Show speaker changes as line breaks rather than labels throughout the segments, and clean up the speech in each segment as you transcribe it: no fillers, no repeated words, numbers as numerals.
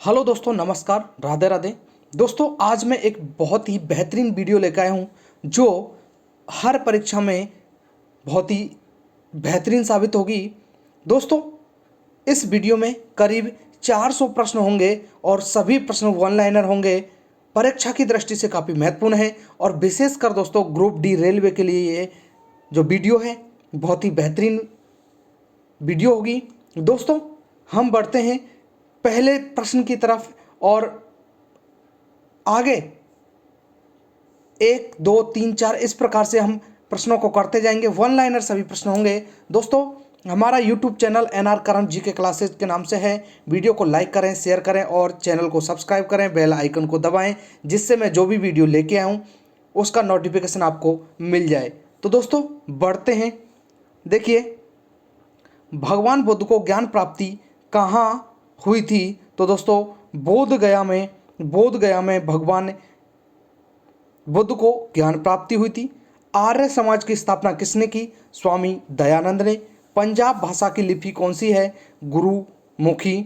Hello दोस्तों, नमस्कार, राधे राधे। दोस्तों, आज मैं एक बहुत ही बेहतरीन वीडियो लेकर आया हूँ जो हर परीक्षा में बहुत ही बेहतरीन साबित होगी। दोस्तों, इस वीडियो में करीब 400 प्रश्न होंगे और सभी प्रश्न वन लाइनर होंगे। परीक्षा की दृष्टि से काफ़ी महत्वपूर्ण है और विशेषकर दोस्तों ग्रुप डी रेलवे के लिए ये जो वीडियो है बहुत ही बेहतरीन वीडियो होगी। दोस्तों, हम बढ़ते हैं पहले प्रश्न की तरफ और आगे 1 2 3 4 इस प्रकार से हम प्रश्नों को करते जाएंगे। वन लाइनर सभी प्रश्न होंगे। दोस्तों, हमारा यूट्यूब चैनल एनआर करण जी के क्लासेज के नाम से है। वीडियो को लाइक करें, शेयर करें और चैनल को सब्सक्राइब करें, बेल आइकन को दबाएं जिससे मैं जो भी वीडियो लेके आऊँ उसका नोटिफिकेशन आपको मिल जाए। तो दोस्तों, बढ़ते हैं। देखिए, भगवान बुद्ध को ज्ञान प्राप्ति कहाँ हुई थी? तो दोस्तों, बोध गया में भगवान बुद्ध को ज्ञान प्राप्ति हुई थी। आर्य समाज की स्थापना किसने की? स्वामी दयानंद ने। पंजाब भाषा की लिपि कौन सी है? गुरुमुखी।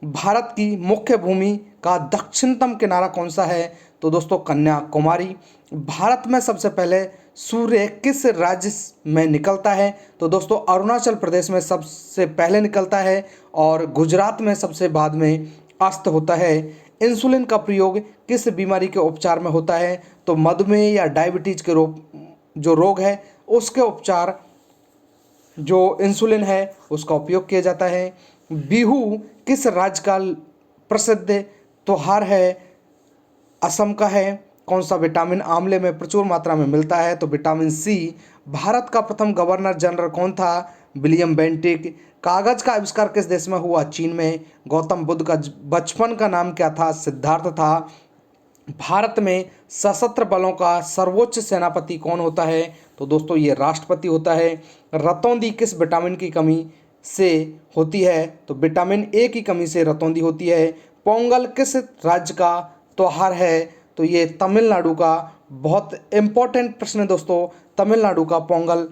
भारत की मुख्य भूमि का दक्षिणतम किनारा कौन सा है? तो दोस्तों, कन्याकुमारी। भारत में सबसे पहले सूर्य किस राज्य में निकलता है? तो दोस्तों, अरुणाचल प्रदेश में सबसे पहले निकलता है और गुजरात में सबसे बाद में अस्त होता है। इंसुलिन का प्रयोग किस बीमारी के उपचार में होता है? तो मधुमेह या डायबिटीज के रोग है उसके उपचार जो इंसुलिन है उसका उपयोग किया जाता है। बिहू किस राज्य का प्रसिद्ध त्योहार है? असम का है। कौन सा विटामिन आंवले में प्रचुर मात्रा में मिलता है? तो विटामिन सी। भारत का प्रथम गवर्नर जनरल कौन था? William Bentinck. कागज का आविष्कार किस देश में हुआ? चीन में। गौतम बुद्ध का बचपन का नाम क्या था? सिद्धार्थ था। भारत में सशस्त्र बलों का सर्वोच्च सेनापति कौन होता है? तो दोस्तों, ये राष्ट्रपति होता है। रतौंधी किस विटामिन की कमी से होती है? तो विटामिन ए की कमी से रतौंधी होती है। पोंगल किस राज्य का त्योहार है? तो ये तमिलनाडु का बहुत इम्पोर्टेंट प्रश्न है दोस्तों। तमिलनाडु का पोंगल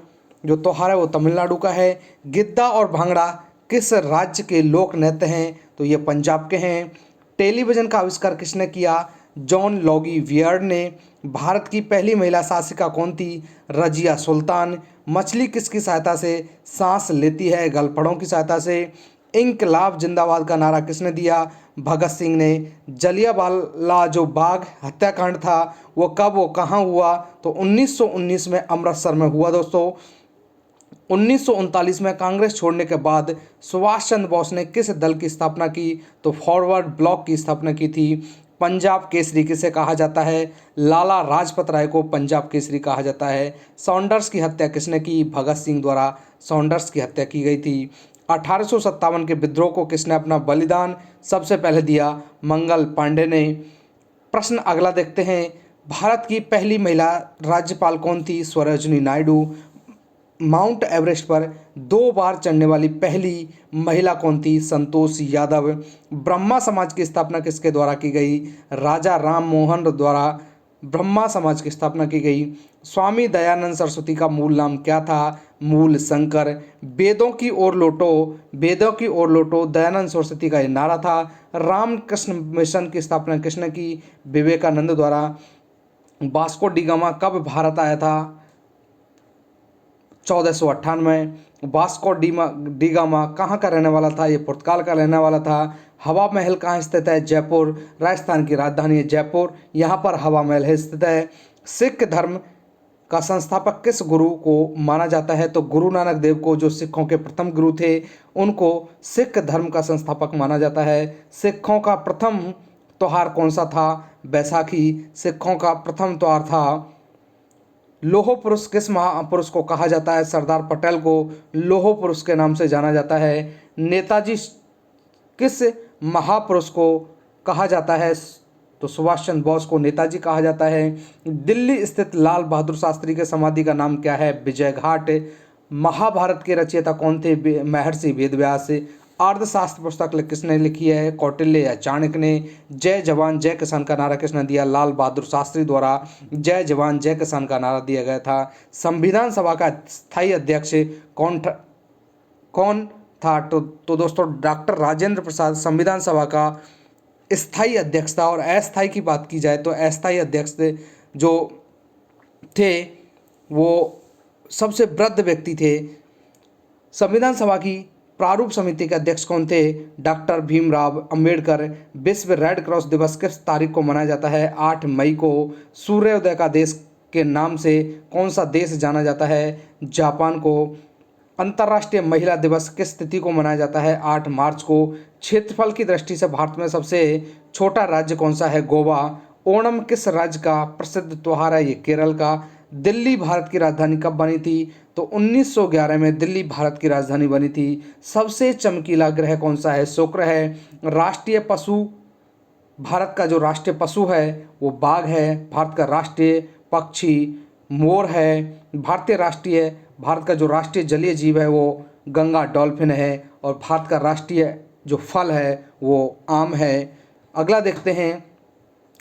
जो त्योहार है वो तमिलनाडु का है। गिद्दा और भांगड़ा किस राज्य के लोक नृत्य हैं? तो ये पंजाब के हैं। टेलीविजन का आविष्कार किसने किया? जॉन लॉगी वियर्ड ने। भारत की पहली महिला शासिका कौन थी? रजिया सुल्तान। मछली किसकी सहायता से सांस लेती है? गलफड़ों की सहायता से। इंकलाब जिंदाबाद का नारा किसने दिया? भगत सिंह ने। जलियांवाला जो बाग हत्याकांड था वो कब वो कहाँ हुआ? तो 1919 में अमृतसर में हुआ दोस्तों। 1939 में कांग्रेस छोड़ने के बाद सुभाष चंद्र बोस ने किस दल की स्थापना की? तो फॉरवर्ड ब्लॉक की स्थापना की थी। पंजाब केसरी किसे कहा जाता है? लाला लाजपत राय को पंजाब केसरी कहा जाता है। सॉन्डर्स की हत्या किसने की? भगत सिंह द्वारा सॉन्डर्स की हत्या की गई थी। 1857 के विद्रोह को किसने अपना बलिदान सबसे पहले दिया? मंगल पांडे ने। प्रश्न अगला देखते हैं। भारत की पहली महिला राज्यपाल कौन थी? सरोजिनी नायडू। माउंट एवरेस्ट पर 2 बार चढ़ने वाली पहली महिला कौन थी? संतोष यादव। ब्रह्मा समाज की स्थापना किसके द्वारा की गई? राजा राम मोहन द्वारा ब्रह्मा समाज की स्थापना की गई। स्वामी दयानंद सरस्वती का मूल नाम क्या था? मूल शंकर। वेदों की ओर लौटो, वेदों की ओर लौटो दयानंद सरस्वती का ये नारा था। रामकृष्ण मिशन की स्थापना किसने की? विवेकानंद द्वारा। वास्को डी गामा कब भारत आया था? 1498। वास्को डी गामा कहाँ का रहने वाला था? ये पुर्तगाल का रहने वाला था। हवा महल कहाँ स्थित है? जयपुर। राजस्थान की राजधानी है जयपुर, यहाँ पर हवा महल है स्थित है। सिख धर्म का संस्थापक किस गुरु को माना जाता है? तो गुरु नानक देव को, जो सिखों के प्रथम गुरु थे, उनको सिख धर्म का संस्थापक माना जाता है। सिखों का प्रथम त्योहार कौन सा था? बैसाखी सिखों का प्रथम त्योहार था। लोह पुरुष किस महापुरुष को कहा जाता है? सरदार पटेल को लोह पुरुष के नाम से जाना जाता है। नेताजी किस महापुरुष को कहा जाता है? तो सुभाष चंद्र बोस को नेताजी कहा जाता है। दिल्ली स्थित लाल बहादुर शास्त्री के समाधि का नाम क्या है? विजय घाट। महाभारत के रचयिता कौन थे? महर्षि वेदव्यास। अर्थशास्त्र पुस्तक किसने लिखी है? कौटिल्य या चाणक्य ने। जय जवान जय किसान का नारा किसने दिया? लाल बहादुर शास्त्री द्वारा जय जवान जय किसान का नारा दिया गया था। संविधान सभा का स्थायी अध्यक्ष कौन था? तो दोस्तों, डॉक्टर राजेंद्र प्रसाद संविधान सभा का स्थायी अध्यक्ष था। और अस्थायी की बात की जाए तो अस्थायी अध्यक्ष जो थे वो सबसे वृद्ध व्यक्ति थे। संविधान सभा की प्रारूप समिति के अध्यक्ष कौन थे? डॉक्टर भीमराव अंबेडकर। विश्व रेड क्रॉस दिवस किस तारीख को मनाया जाता है? 8 मई को। सूर्योदय का देश के नाम से कौन सा देश जाना जाता है? जापान को। अंतर्राष्ट्रीय महिला दिवस किस तिथि को मनाया जाता है? 8 मार्च को। क्षेत्रफल की दृष्टि से भारत में सबसे छोटा राज्य कौन सा है? गोवा। ओणम किस राज्य का प्रसिद्ध त्योहार है? ये केरल का। दिल्ली भारत की राजधानी कब बनी थी? तो 1911 में दिल्ली भारत की राजधानी बनी थी। सबसे चमकीला ग्रह कौन सा है? शुक्र है। राष्ट्रीय पशु, भारत का जो राष्ट्रीय पशु है वो बाघ है। भारत का राष्ट्रीय पक्षी मोर है। भारत का जो राष्ट्रीय जलीय जीव है वो गंगा डॉल्फिन है। और भारत का राष्ट्रीय जो फल है वो आम है। अगला देखते हैं,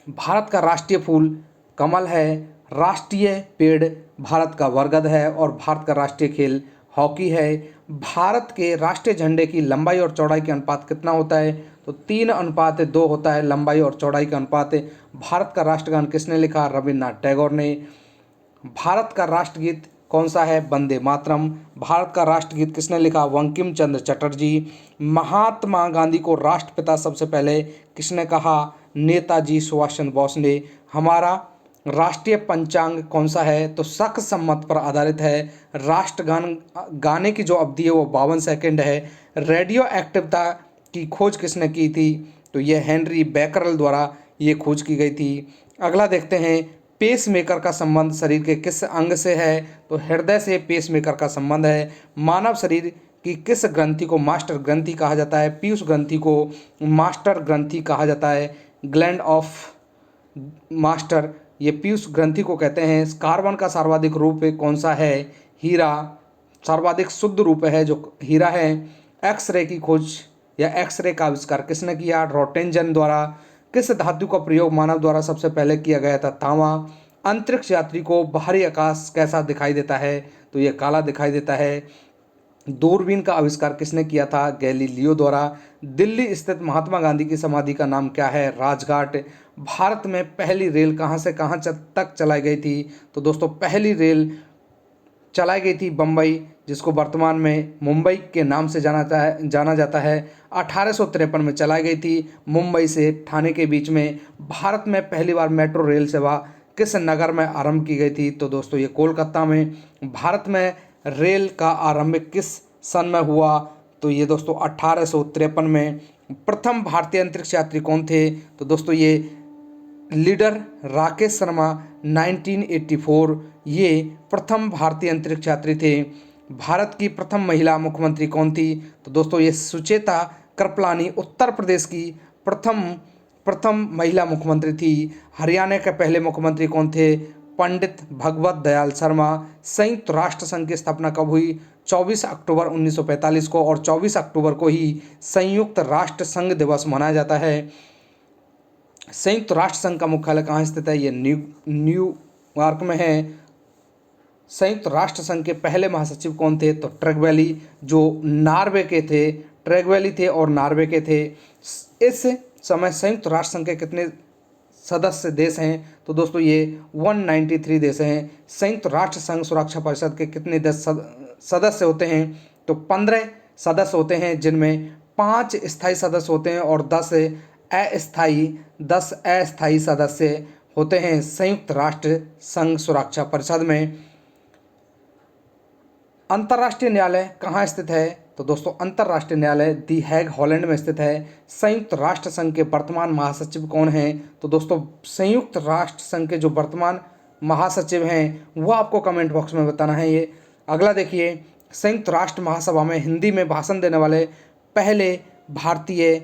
भारत का राष्ट्रीय फूल कमल है। राष्ट्रीय पेड़ भारत का बरगद है। और भारत का राष्ट्रीय खेल हॉकी है। भारत के राष्ट्रीय झंडे की लंबाई और चौड़ाई के अनुपात कितना होता है? तो 3:2 होता है लंबाई और चौड़ाई का अनुपात। भारत का राष्ट्रगान किसने लिखा? रविन्द्रनाथ टैगोर ने। भारत का राष्ट्रगीत कौन सा है? वंदे मातरम। भारत का राष्ट्रगीत किसने लिखा? बंकिम चंद्र चटर्जी। महात्मा गांधी को राष्ट्रपिता सबसे पहले किसने कहा? नेताजी सुभाष चंद्र बोस ने। हमारा राष्ट्रीय पंचांग कौन सा है? तो शक सम्मत पर आधारित है। राष्ट्रगान गाने की जो अवधि है वो 52 सेकंड है। रेडियो एक्टिवता की खोज किसने की थी? तो यह हेनरी बैकरल द्वारा ये खोज की गई थी। अगला देखते हैं, पेस मेकर का संबंध शरीर के किस अंग से है? तो हृदय से पेस मेकर का संबंध है। मानव शरीर की किस ग्रंथि को मास्टर ग्रंथि कहा जाता है? पीयूष ग्रंथि को मास्टर ग्रंथि कहा जाता है। ग्लैंड ऑफ मास्टर, ये पीयूष ग्रंथि को कहते हैं। कार्बन का सर्वाधिक रूप कौन सा है? हीरा सर्वाधिक शुद्ध रूप है जो हीरा है। एक्सरे की खोज या एक्सरे का आविष्कार किसने किया? रोटेंजन द्वारा। किस धातु का प्रयोग मानव द्वारा सबसे पहले किया गया था? तांबा। अंतरिक्ष यात्री को बाहरी आकाश कैसा दिखाई देता है? तो यह काला दिखाई देता है। दूरबीन का आविष्कार किसने किया था? गैलीलियो द्वारा। दिल्ली स्थित महात्मा गांधी की समाधि का नाम क्या है? राजघाट। भारत में पहली रेल कहाँ से कहाँ तक चलाई गई थी? तो दोस्तों पहली रेल चलाई गई थी बम्बई, जिसको वर्तमान में मुंबई के नाम से जाना जाता है। 1853 में चलाई गई थी मुंबई से ठाणे के बीच में। भारत में पहली बार मेट्रो रेल सेवा किस नगर में आरंभ की गई थी? तो दोस्तों ये कोलकाता में। भारत में रेल का आरंभ किस सन में हुआ? तो ये दोस्तों 1853 में। प्रथम भारतीय अंतरिक्ष यात्री कौन थे? तो दोस्तों ये लीडर राकेश शर्मा 1984 ये प्रथम भारतीय अंतरिक्ष यात्री थे। भारत की प्रथम महिला मुख्यमंत्री कौन थी? तो दोस्तों ये सुचेता कृपलानी उत्तर प्रदेश की प्रथम महिला मुख्यमंत्री थी। हरियाणा के पहले मुख्यमंत्री कौन थे? पंडित भगवत दयाल शर्मा। संयुक्त राष्ट्र संघ की स्थापना कब हुई? 24 अक्टूबर 1945 को। और 24 अक्टूबर को ही संयुक्त राष्ट्र संघ दिवस मनाया जाता है। संयुक्त राष्ट्र संघ का मुख्यालय कहाँ स्थित है? ये न्यूयॉर्क में है। संयुक्त राष्ट्र संघ के पहले महासचिव कौन थे? तो ट्रेगवैली, जो नॉर्वे के थे। ट्रेगवैली थे और नॉर्वे के थे। इस समय संयुक्त राष्ट्र संघ के कितने सदस्य देश हैं? तो दोस्तों ये 193 देश हैं। संयुक्त राष्ट्र संघ सुरक्षा परिषद के कितने देश सदस्य होते हैं? तो 15 सदस्य होते हैं, जिनमें 5 स्थायी सदस्य होते हैं और 10 अस्थायी सदस्य होते हैं संयुक्त राष्ट्र संघ सुरक्षा परिषद में। अंतर्राष्ट्रीय न्यायालय कहाँ स्थित है? तो दोस्तों अंतर्राष्ट्रीय न्यायालय दी हैग हॉलैंड में स्थित है। संयुक्त राष्ट्र संघ के वर्तमान महासचिव कौन हैं? तो दोस्तों संयुक्त राष्ट्र संघ के जो वर्तमान महासचिव हैं वो आपको कमेंट बॉक्स में बताना है। ये अगला देखिए, संयुक्त राष्ट्र महासभा में हिंदी में भाषण देने वाले पहले भारतीय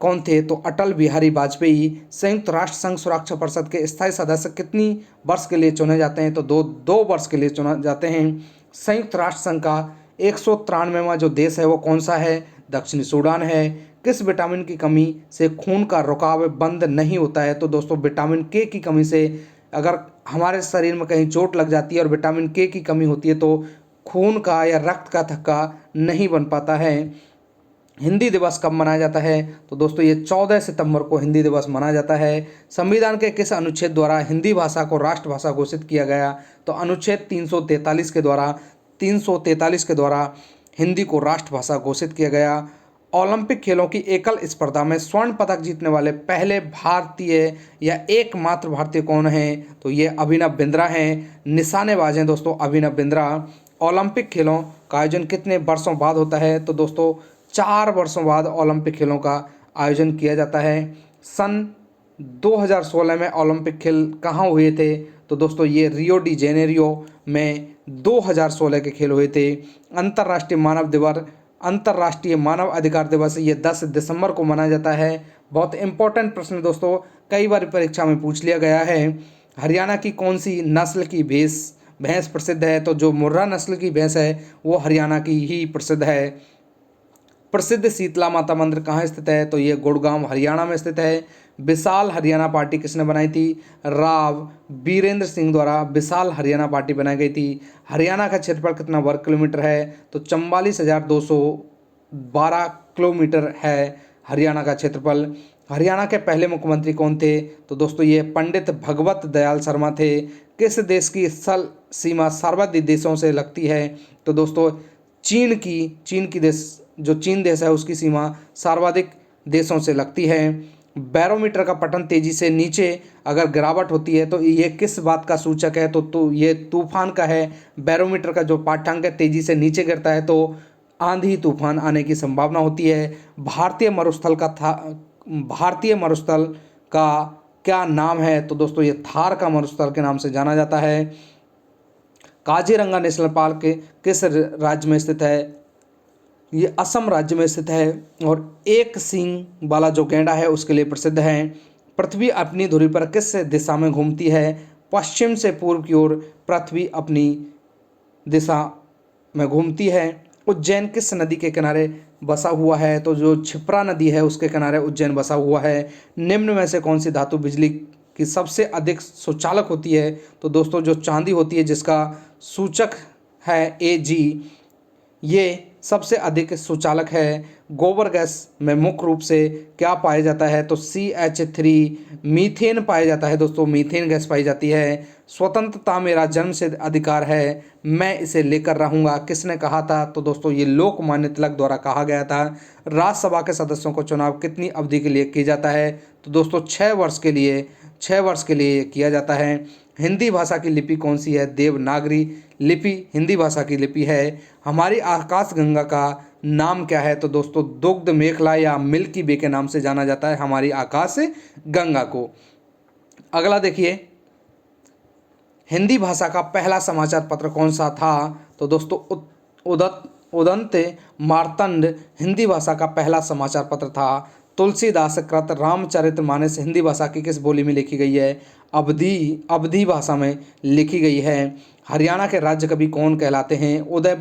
कौन थे? तो अटल बिहारी वाजपेयी। संयुक्त राष्ट्र संघ सुरक्षा परिषद के स्थायी सदस्य कितनी वर्ष के लिए चुने जाते हैं? तो दो वर्ष के लिए चुने जाते हैं। संयुक्त राष्ट्र संघ का 193वां जो देश है वो कौन सा है? दक्षिणी सूडान है। किस विटामिन की कमी से खून का रुकाव बंद नहीं होता है? तो दोस्तों विटामिन के की कमी से अगर हमारे शरीर में कहीं चोट लग जाती है और विटामिन के की कमी होती है तो खून का या रक्त का थक्का नहीं बन पाता है। हिंदी दिवस कब मनाया जाता है? तो दोस्तों ये 14 सितंबर को हिंदी दिवस मनाया जाता है। संविधान के किस अनुच्छेद द्वारा हिंदी भाषा को राष्ट्रभाषा घोषित किया गया? तो अनुच्छेद 343 के द्वारा हिंदी को राष्ट्रभाषा घोषित किया गया। ओलंपिक खेलों की एकल स्पर्धा में स्वर्ण पदक जीतने वाले पहले भारतीय या एकमात्र भारतीय कौन हैं? तो ये अभिनव बिंद्रा हैं, निशानेबाज हैं दोस्तों अभिनव बिंद्रा। ओलंपिक खेलों का आयोजन कितने वर्षों बाद होता है? तो दोस्तों 4 वर्षों बाद ओलंपिक खेलों का आयोजन किया जाता है। सन 2016 में ओलंपिक खेल कहाँ हुए थे? तो दोस्तों ये रियो डी जेनेरियो में 2016 के खेल हुए थे। अंतर्राष्ट्रीय मानव अधिकार दिवस ये 10 दिसंबर को मनाया जाता है। बहुत इंपॉर्टेंट प्रश्न दोस्तों, कई बार परीक्षा में पूछ लिया गया है। हरियाणा की कौन सी नस्ल की भैंस प्रसिद्ध है? तो जो मुर्रा नस्ल की भैंस है वो हरियाणा की ही प्रसिद्ध है। प्रसिद्ध शीतला माता मंदिर कहाँ स्थित है? तो ये गुड़गांव हरियाणा में स्थित है। विशाल हरियाणा पार्टी किसने बनाई थी? राव बीरेंद्र सिंह द्वारा विशाल हरियाणा पार्टी बनाई गई थी। हरियाणा का क्षेत्रफल कितना वर्ग किलोमीटर है? तो 44,212 किलोमीटर है हरियाणा का क्षेत्रफल। हरियाणा के पहले मुख्यमंत्री कौन थे? तो दोस्तों ये पंडित भगवत दयाल शर्मा थे। किस देश की स्थल सीमा सर्वाधिक देशों से लगती है? तो दोस्तों चीन की देश जो चीन देश है उसकी सीमा सर्वाधिक देशों से लगती है। बैरोमीटर का पठन तेजी से नीचे अगर गिरावट होती है तो ये किस बात का सूचक है? तो ये तूफान का है। बैरोमीटर का जो पाठ्यांक है तेजी से नीचे गिरता है तो आंधी तूफान आने की संभावना होती है। भारतीय मरुस्थल का क्या नाम है? तो दोस्तों ये थार का मरुस्थल के नाम से जाना जाता है। काजीरंगा नेशनल पार्क किस राज्य में स्थित है? ये असम राज्य में स्थित है और एक सींग वाला जो गैंडा है उसके लिए प्रसिद्ध है। पृथ्वी अपनी धुरी पर किस दिशा में घूमती है? पश्चिम से पूर्व की ओर पृथ्वी अपनी दिशा में घूमती है। उज्जैन किस नदी के किनारे बसा हुआ है? तो जो क्षिप्रा नदी है उसके किनारे उज्जैन बसा हुआ है। निम्न में से कौन सी धातु बिजली की सबसे अधिक सुचालक होती है? तो दोस्तों जो चांदी होती है जिसका सूचक है Ag, ये सबसे अधिक सुचालक है। गोबर गैस में मुख्य रूप से क्या पाया जाता है? तो CH3 मीथेन पाया जाता है दोस्तों, मीथेन गैस पाई जाती है। स्वतंत्रता मेरा जन्मसिद्ध अधिकार है, मैं इसे लेकर रहूंगा, किसने कहा था? तो दोस्तों ये लोकमान्य तिलक द्वारा कहा गया था। राज्यसभा के सदस्यों को चुनाव कितनी अवधि के लिए किया जाता है? तो दोस्तों 6 वर्ष के लिए किया जाता है। हिंदी भाषा की लिपि कौन सी है? देवनागरी लिपि हिंदी भाषा की लिपि है। हमारी आकाश गंगा का नाम क्या है? तो दोस्तों दुग्ध मेखला या मिल्की वे के नाम से जाना जाता है हमारी आकाश गंगा को। अगला देखिए, हिंदी भाषा का पहला समाचार पत्र कौन सा था? तो दोस्तों उदंत मार्तंड हिंदी भाषा का पहला समाचार पत्र था। तुलसीदास कृत रामचरितमानस हिंदी भाषा की किस बोली में लिखी गई है? अवधी भाषा में लिखी गई है। हरियाणा के राज्य कवि कौन कहलाते हैं? उदय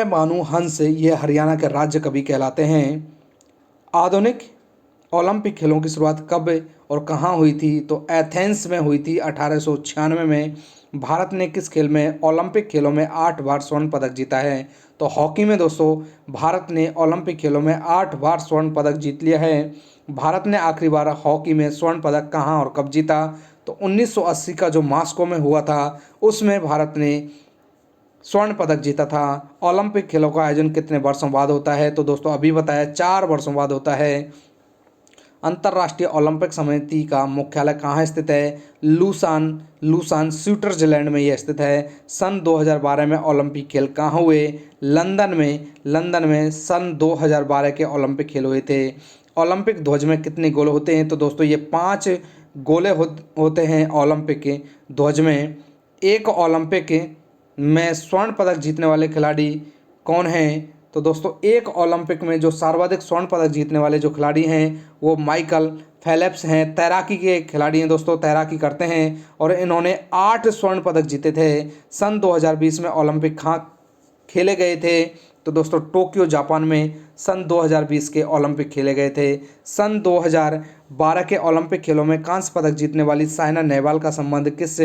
भानु हंस ये हरियाणा के राज्य कवि कहलाते हैं। आधुनिक ओलंपिक खेलों की शुरुआत कब और कहाँ हुई थी? तो एथेंस में हुई थी 1896 में। भारत ने किस खेल में ओलंपिक खेलों में 8 बार स्वर्ण पदक जीता है? तो हॉकी में दोस्तों भारत ने ओलंपिक खेलों में 8 बार स्वर्ण पदक जीत लिया है। भारत ने आखिरी बार हॉकी में स्वर्ण पदक कहाँ और कब जीता? तो 1980 का जो मास्को में हुआ था उसमें भारत ने स्वर्ण पदक जीता था। ओलंपिक खेलों का आयोजन कितने वर्षों बाद होता है? तो दोस्तों अभी बताया 4 वर्षों बाद होता है। अंतर्राष्ट्रीय ओलंपिक समिति का मुख्यालय कहाँ स्थित है? लूसान स्विट्जरलैंड में यह स्थित है। सन 2012 में ओलंपिक खेल कहाँ हुए? लंदन में सन 2012 के ओलंपिक खेल हुए थे। ओलंपिक ध्वज में कितने गोले होते हैं? तो दोस्तों ये 5 गोले होते हैं ओलंपिक के ध्वज में। एक ओलंपिक में स्वर्ण पदक जीतने वाले खिलाड़ी कौन हैं? तो दोस्तों एक ओलंपिक में जो सर्वाधिक स्वर्ण पदक जीतने वाले जो खिलाड़ी हैं वो माइकल फेल्प्स हैं। तैराकी के खिलाड़ी हैं दोस्तों, तैराकी करते हैं और इन्होंने 8 स्वर्ण पदक जीते थे। सन 2020 में ओलंपिक खेले गए थे? तो दोस्तों टोक्यो जापान में सन 2020 के ओलंपिक खेले गए थे। सन 2012 के ओलंपिक खेलों में कांस्य पदक जीतने वाली साइना नेहवाल का संबंध किस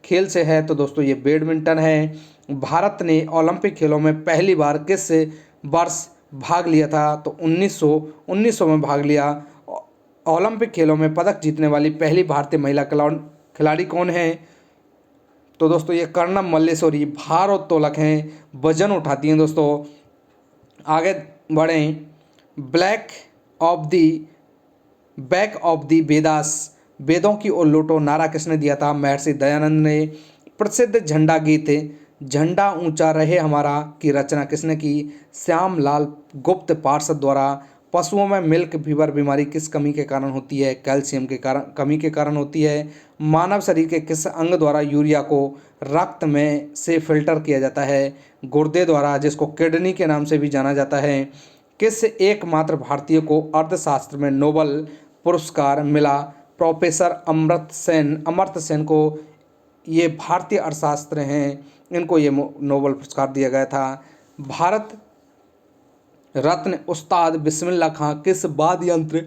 खेल से है? तो दोस्तों ये बैडमिंटन है। भारत ने ओलंपिक खेलों में पहली बार किस वर्ष भाग लिया था? तो 1900 में भाग लिया। ओलंपिक खेलों में पदक जीतने वाली पहली भारतीय महिला खिलाड़ी कौन है? तो दोस्तों ये कर्णम मल्लेश्वरी भारोत्तोलक हैं, वजन उठाती हैं दोस्तों। आगे बढ़ें। Black of the back of the Vedas, वेदों की ओर लौटो नारा किसने दिया था? महर्षि दयानंद ने। प्रसिद्ध झंडा गीत झंडा ऊंचा रहे हमारा की रचना किसने की? श्याम लाल गुप्त पार्षद द्वारा। पशुओं में मिल्क फीवर बीमारी किस कमी के कारण होती है? कैल्शियम के कारण, कमी के कारण होती है। मानव शरीर के किस अंग द्वारा यूरिया को रक्त में से फिल्टर किया जाता है? गुर्दे द्वारा, जिसको किडनी के नाम से भी जाना जाता है। किस एकमात्र भारतीय को अर्थशास्त्र में नोबेल पुरस्कार मिला? प्रोफेसर अमर्त्य सेन को ये भारतीय अर्थशास्त्र हैं, इनको ये नोबेल पुरस्कार दिया गया था। भारत रत्न उस्ताद बिस्मिल्लाह खां किस वाद्य यंत्र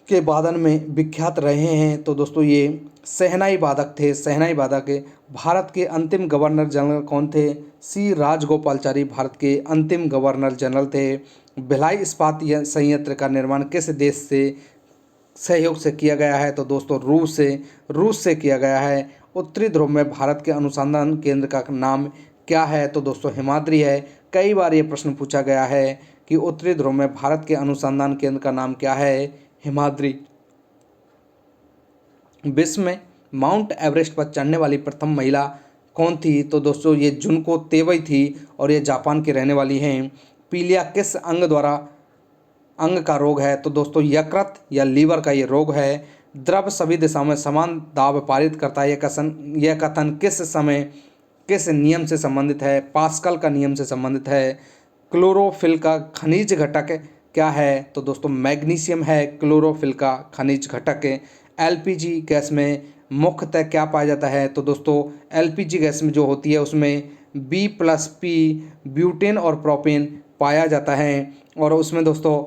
के वादन में विख्यात रहे हैं? तो दोस्तों ये शहनाई वादक थे, शहनाई वादक। भारत के अंतिम गवर्नर जनरल कौन थे? सी राजगोपालचारी भारत के अंतिम गवर्नर जनरल थे। भिलाई इस्पात संयंत्र का निर्माण किस देश से सहयोग से किया गया है? तो दोस्तों रूस से किया गया है। उत्तरी ध्रुव में भारत के अनुसंधान केंद्र का नाम क्या है? तो दोस्तों हिमाद्री है। कई बार ये प्रश्न पूछा गया है कि उत्तरी ध्रुव में भारत के अनुसंधान केंद्र का नाम क्या है? हिमाद्री। विश्व में माउंट एवरेस्ट पर चढ़ने वाली प्रथम महिला कौन थी? तो दोस्तों ये जुनको तेवई थी और ये जापान की रहने वाली हैं। पीलिया किस अंग का रोग है? तो दोस्तों यकृत या लीवर का ये रोग है। द्रव सभी दिशाओं में समान दाब पारित करता है, यह कथन किस नियम से संबंधित है? पास्कल का नियम से संबंधित है। क्लोरोफिल का खनिज घटक क्या है? तो दोस्तों मैग्नीशियम है क्लोरोफिल का खनिज घटक। एलपीजी गैस में मुख्यतः क्या पाया जाता है? तो दोस्तों एलपीजी गैस में जो होती है उसमें B+P ब्यूटेन और प्रोपेन पाया जाता है, और उसमें दोस्तों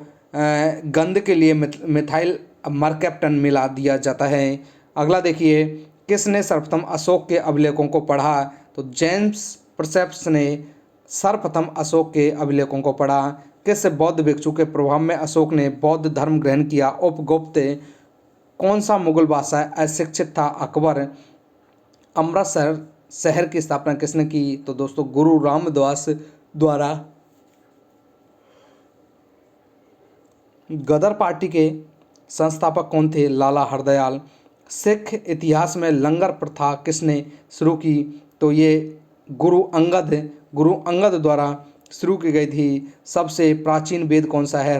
गंध के लिए मिथाइल मरकैप्टन मिला दिया जाता है। अगला देखिए, किसने सर्वप्रथम अशोक के अभिलेखों को पढ़ा? तो जेम्स प्रिसेप्स ने सर्वप्रथम अशोक के अभिलेखों को पढ़ा। किस बौद्ध भिक्षु के प्रभाव में अशोक ने बौद्ध धर्म ग्रहण किया? उपगुप्त। कौन सा मुगल बादशाह अशिक्षित था? अकबर। अमृतसर शहर की स्थापना किसने की? तो दोस्तों गुरु रामदास द्वारा। गदर पार्टी के संस्थापक कौन थे? लाला हरदयाल। सिख इतिहास में लंगर प्रथा किसने शुरू की? तो ये गुरु अंगद द्वारा शुरू की गई थी। सबसे प्राचीन वेद कौन सा है?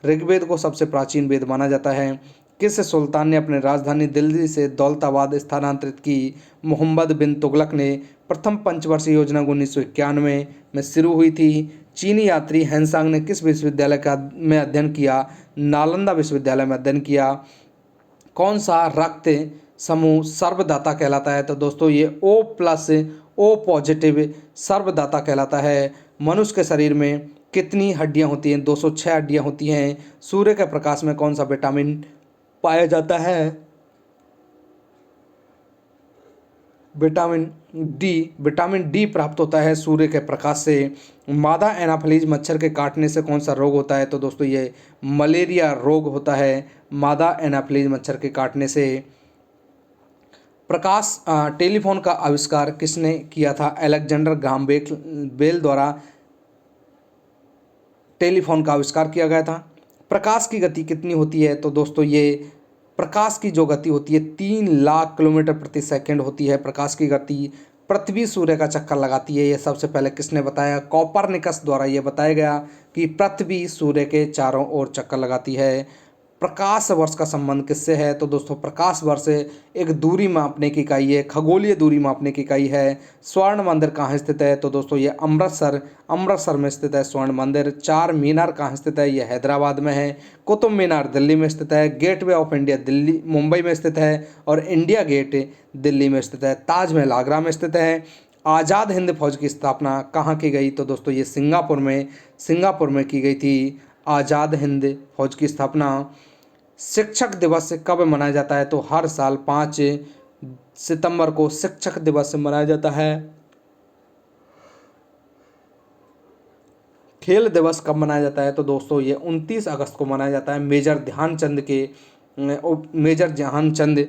ऋग्वेद को सबसे प्राचीन वेद माना जाता है। किस सुल्तान ने अपनी राजधानी दिल्ली से दौलताबाद स्थानांतरित की? मोहम्मद बिन तुगलक ने। प्रथम पंचवर्षीय योजना 1991 में शुरू हुई थी। चीनी यात्री हेनसांग ने किस विश्वविद्यालय में अध्ययन किया? नालंदा विश्वविद्यालय में अध्ययन किया। कौन सा रक्त समूह सर्वदाता कहलाता है? तो दोस्तों ये O+ O+ सर्वदाता कहलाता है। मनुष्य के शरीर में कितनी हड्डियां होती हैं? 206 हड्डियां होती हैं। सूर्य के प्रकाश में कौन सा विटामिन पाया जाता है? विटामिन डी प्राप्त होता है सूर्य के प्रकाश से। मादा एनाफिलीज मच्छर के काटने से कौन सा रोग होता है? तो दोस्तों ये मलेरिया रोग होता है, मादा एनाफिलीज मच्छर के काटने से। टेलीफोन का आविष्कार किसने किया था? अलेक्जेंडर ग्राहम बेल द्वारा टेलीफोन का आविष्कार किया गया था। प्रकाश की गति कितनी होती है? तो दोस्तों ये प्रकाश की जो गति होती है 3 लाख किलोमीटर प्रति सेकंड होती है प्रकाश की गति। पृथ्वी सूर्य का चक्कर लगाती है, ये सबसे पहले किसने बताया? कोपरनिकस द्वारा ये बताया गया कि पृथ्वी सूर्य के चारों ओर चक्कर लगाती है। प्रकाश वर्ष का संबंध किससे है? तो दोस्तों प्रकाश वर्ष एक दूरी मापने की इकाई है, खगोलीय दूरी मापने की इकाई है। स्वर्ण मंदिर कहाँ स्थित है? तो दोस्तों ये अमृतसर में स्थित है स्वर्ण मंदिर। चार मीनार कहाँ स्थित है? ये हैदराबाद में है। कुतुब मीनार दिल्ली में स्थित है। गेटवे ऑफ इंडिया मुंबई में स्थित है, और इंडिया गेट दिल्ली में स्थित है। ताजमहल आगरा में स्थित है। आज़ाद हिंद फौज की स्थापना कहाँ की गई? तो दोस्तों ये सिंगापुर में की गई थी आज़ाद हिंद फौज की स्थापना। शिक्षक दिवस कब मनाया जाता है? तो हर साल 5 सितंबर को शिक्षक दिवस मनाया जाता है। खेल दिवस कब मनाया जाता है? तो दोस्तों ये 29 अगस्त को मनाया जाता है। मेजर ध्यानचंद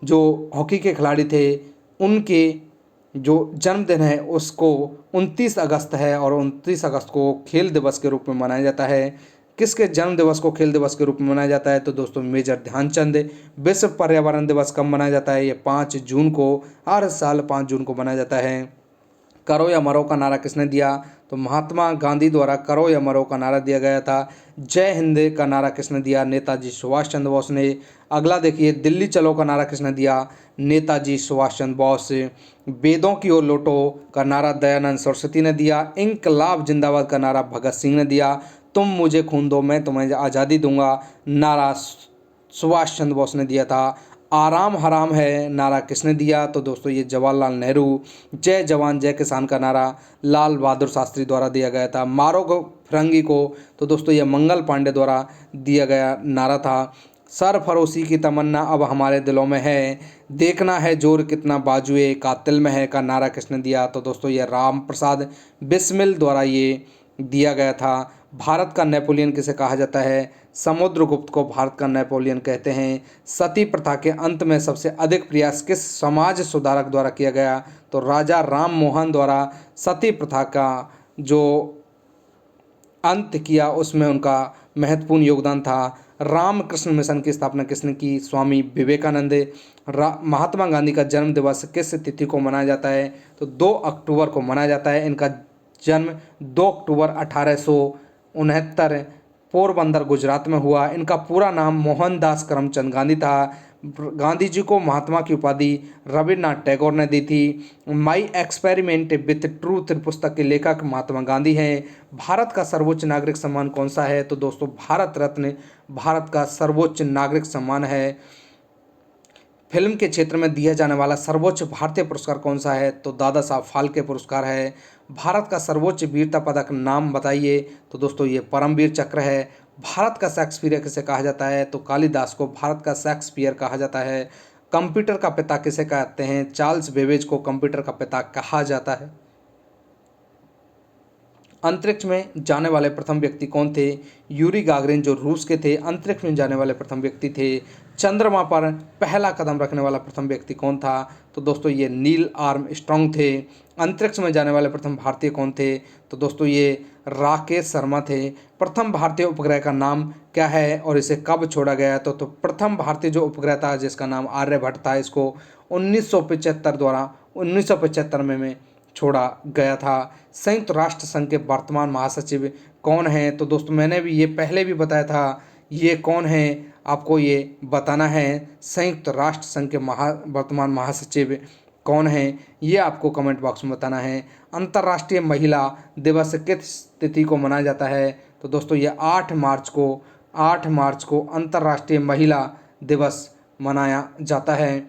जो हॉकी के खिलाड़ी थे, उनके जो जन्मदिन है उसको 29 अगस्त है और 29 अगस्त को खेल दिवस के रूप में मनाया जाता है। किसके जन्म दिवस को खेल दिवस के रूप में मनाया जाता है? तो दोस्तों मेजर ध्यानचंद। विश्व पर्यावरण दिवस कब मनाया जाता है? ये 5 जून को, हर साल 5 जून को मनाया जाता है। करो या मरो का नारा किसने दिया? तो महात्मा गांधी द्वारा करो या मरो का नारा दिया गया था। जय हिंद का नारा किसने दिया? नेताजी सुभाष चंद्र बोस ने। अगला देखिए, दिल्ली चलो का नारा किसने दिया? नेताजी सुभाष चंद्र बोस। वेदों की ओर लौटो का नारा दयानंद सरस्वती ने दिया। इंकलाब जिंदाबाद का नारा भगत सिंह ने दिया। तुम मुझे खून दो मैं तुम्हें आज़ादी दूंगा नारा सुभाष चंद्र बोस ने दिया था। आराम हराम है नारा किसने दिया? तो दोस्तों ये जवाहरलाल नेहरू। जय जवान जय किसान का नारा लाल बहादुर शास्त्री द्वारा दिया गया था। मारो को फिरंगी को, तो दोस्तों ये मंगल पांडे द्वारा दिया गया नारा था। सरफरोशी की तमन्ना अब हमारे दिलों में है, देखना है जोर कितना बाजुए कातिल में है का नारा किसने दिया? तो दोस्तों ये राम प्रसाद बिस्मिल द्वारा ये दिया गया था। भारत का नेपोलियन किसे कहा जाता है? समुद्रगुप्त को भारत का नेपोलियन कहते हैं। सती प्रथा के अंत में सबसे अधिक प्रयास किस समाज सुधारक द्वारा किया गया? तो राजा राम मोहन द्वारा सती प्रथा का जो अंत किया उसमें उनका महत्वपूर्ण योगदान था। रामकृष्ण मिशन की स्थापना किसने की? स्वामी विवेकानंद। महात्मा गांधी का जन्म दिवस किस तिथि को मनाया जाता है? तो 2 अक्टूबर को मनाया जाता है। इनका जन्म 2 अक्टूबर 1869 पोरबंदर गुजरात में हुआ। इनका पूरा नाम मोहनदास करमचंद गांधी था। गांधी जी को महात्मा की उपाधि रविन्द्रनाथ टैगोर ने दी थी। माई एक्सपेरिमेंट विथ ट्रूथ पुस्तक के लेखक महात्मा गांधी हैं। भारत का सर्वोच्च नागरिक सम्मान कौन सा है? तो दोस्तों भारत रत्न भारत का सर्वोच्च नागरिक सम्मान है। फिल्म के क्षेत्र में दिया जाने वाला सर्वोच्च भारतीय पुरस्कार कौन सा है? तो दादा साहब फाल्के पुरस्कार है। भारत का सर्वोच्च वीरता पदक नाम बताइए? तो दोस्तों ये परमवीर चक्र है। भारत का शेक्सपियर किसे कहा जाता है? तो कालिदास को भारत का शेक्सपियर कहा जाता है। कंप्यूटर का पिता किसे कहते हैं? चार्ल्स बेबेज को कंप्यूटर का पिता कहा जाता है। अंतरिक्ष में जाने वाले प्रथम व्यक्ति कौन थे? यूरी गागरिन जो रूस के थे अंतरिक्ष में जाने वाले प्रथम व्यक्ति थे। चंद्रमा पर पहला कदम रखने वाला प्रथम व्यक्ति कौन था? तो दोस्तों ये नील आर्मस्ट्रॉन्ग थे। अंतरिक्ष में जाने वाले प्रथम भारतीय कौन थे? तो दोस्तों ये राकेश शर्मा थे। प्रथम भारतीय उपग्रह का नाम क्या है और इसे कब छोड़ा गया? तो प्रथम भारतीय जो उपग्रह था जिसका नाम आर्यभट्ट था, इसको 1975 में छोड़ा गया था। संयुक्त राष्ट्र संघ के वर्तमान महासचिव कौन हैं? तो दोस्तों मैंने भी ये पहले भी बताया था, ये कौन है आपको ये बताना है। संयुक्त राष्ट्र संघ के वर्तमान महासचिव कौन हैं ये आपको कमेंट बॉक्स में बताना है। अंतर्राष्ट्रीय महिला दिवस किस तिथि को मनाया जाता है? तो दोस्तों ये 8 मार्च को अंतर्राष्ट्रीय महिला दिवस मनाया जाता है।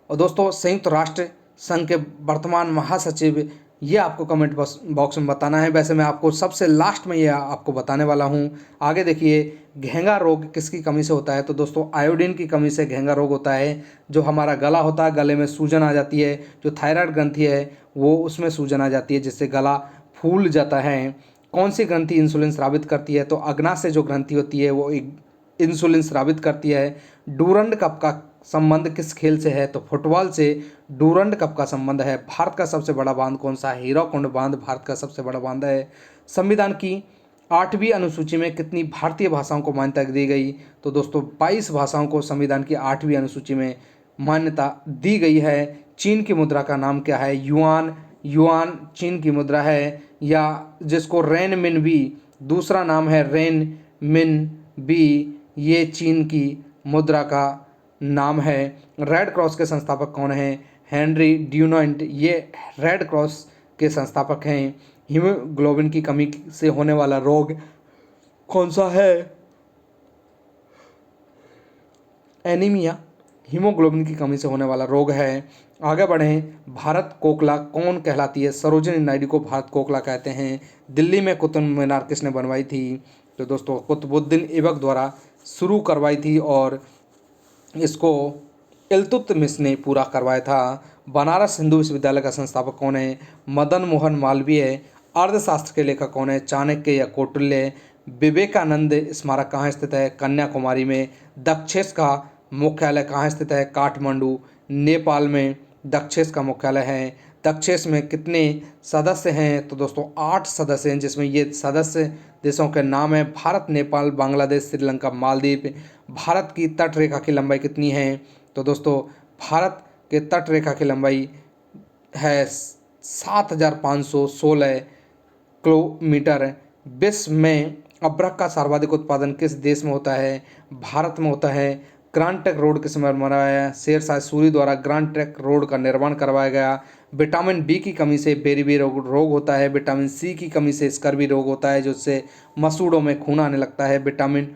और दोस्तों संयुक्त राष्ट्र संघ के वर्तमान महासचिव ये आपको कमेंट बॉक्स में बताना है। वैसे मैं आपको सबसे लास्ट में ये आपको बताने वाला हूँ। आगे देखिए, घेंगा रोग किसकी कमी से होता है? तो दोस्तों आयोडीन की कमी से घेंगा रोग होता है। जो हमारा गला होता है, गले में सूजन आ जाती है, जो थायराइड ग्रंथि है वो उसमें सूजन आ जाती है जिससे गला फूल जाता है। कौन सी ग्रंथि इंसुलिन स्रावित करती है? तो अग्नाशय जो ग्रंथि होती है वो इंसुलिन स्रावित करती है। डूरंड कप का संबंध किस खेल से है? तो फुटबॉल से डूरंड कप का संबंध है। भारत का सबसे बड़ा बांध कौन सा है? हीराकुंड बांध भारत का सबसे बड़ा बांध है। संविधान की 8वीं अनुसूची में कितनी भारतीय भाषाओं को मान्यता दी गई? तो दोस्तों 22 भाषाओं को संविधान की 8वीं अनुसूची में मान्यता दी गई है। चीन की मुद्रा का नाम क्या है? युआन चीन की मुद्रा है, या जिसको रेन मिन बी दूसरा नाम है रेन मिन बी, ये चीन की मुद्रा का नाम है। रेड क्रॉस के संस्थापक कौन हैं? हेनरी ड्यूनांट ये रेड क्रॉस के संस्थापक हैं। हीमोग्लोबिन की कमी से होने वाला रोग कौन सा है? एनीमिया हीमोग्लोबिन की कमी से होने वाला रोग है। आगे बढ़ें, भारत कोकला कौन कहलाती है? सरोजिनी नायडू को भारत कोकला कहते हैं। दिल्ली में कुतुब मीनार किसने बनवाई थी? तो दोस्तों कुतुबुद्दीन ऐबक द्वारा शुरू करवाई थी और इसको इल्तुतमिश ने पूरा करवाया था। बनारस हिंदू विश्वविद्यालय का संस्थापक कौन है? मदन मोहन मालवीय। अर्थशास्त्र के लेखक कौन है? चाणक्य या कौटिल्य। विवेकानंद स्मारक कहाँ स्थित है? कन्याकुमारी में। दक्षेस का मुख्यालय कहाँ स्थित है? काठमांडू, नेपाल में दक्षेस का मुख्यालय है। दक्षेस में कितने सदस्य हैं? तो दोस्तों 8 सदस्य हैं, जिसमें ये सदस्य देशों के नाम है भारत, नेपाल, बांग्लादेश, श्रीलंका, मालदीव। भारत की तट रेखा की लंबाई कितनी है? तो दोस्तों भारत के तट रेखा की लंबाई है 7516 किलोमीटर। विश्व में अब्रक का सर्वाधिक उत्पादन किस देश में होता है? भारत में होता है। ग्रांड ट्रंक रोड किस में बनाया गया? शेरशाह सूरी द्वारा ग्रांड ट्रंक रोड का निर्माण करवाया गया। विटामिन बी की कमी से बेरीबी रोग होता है। विटामिन सी की कमी से स्कर्वी रोग होता है, जिससे मसूड़ों में खून आने लगता है। विटामिन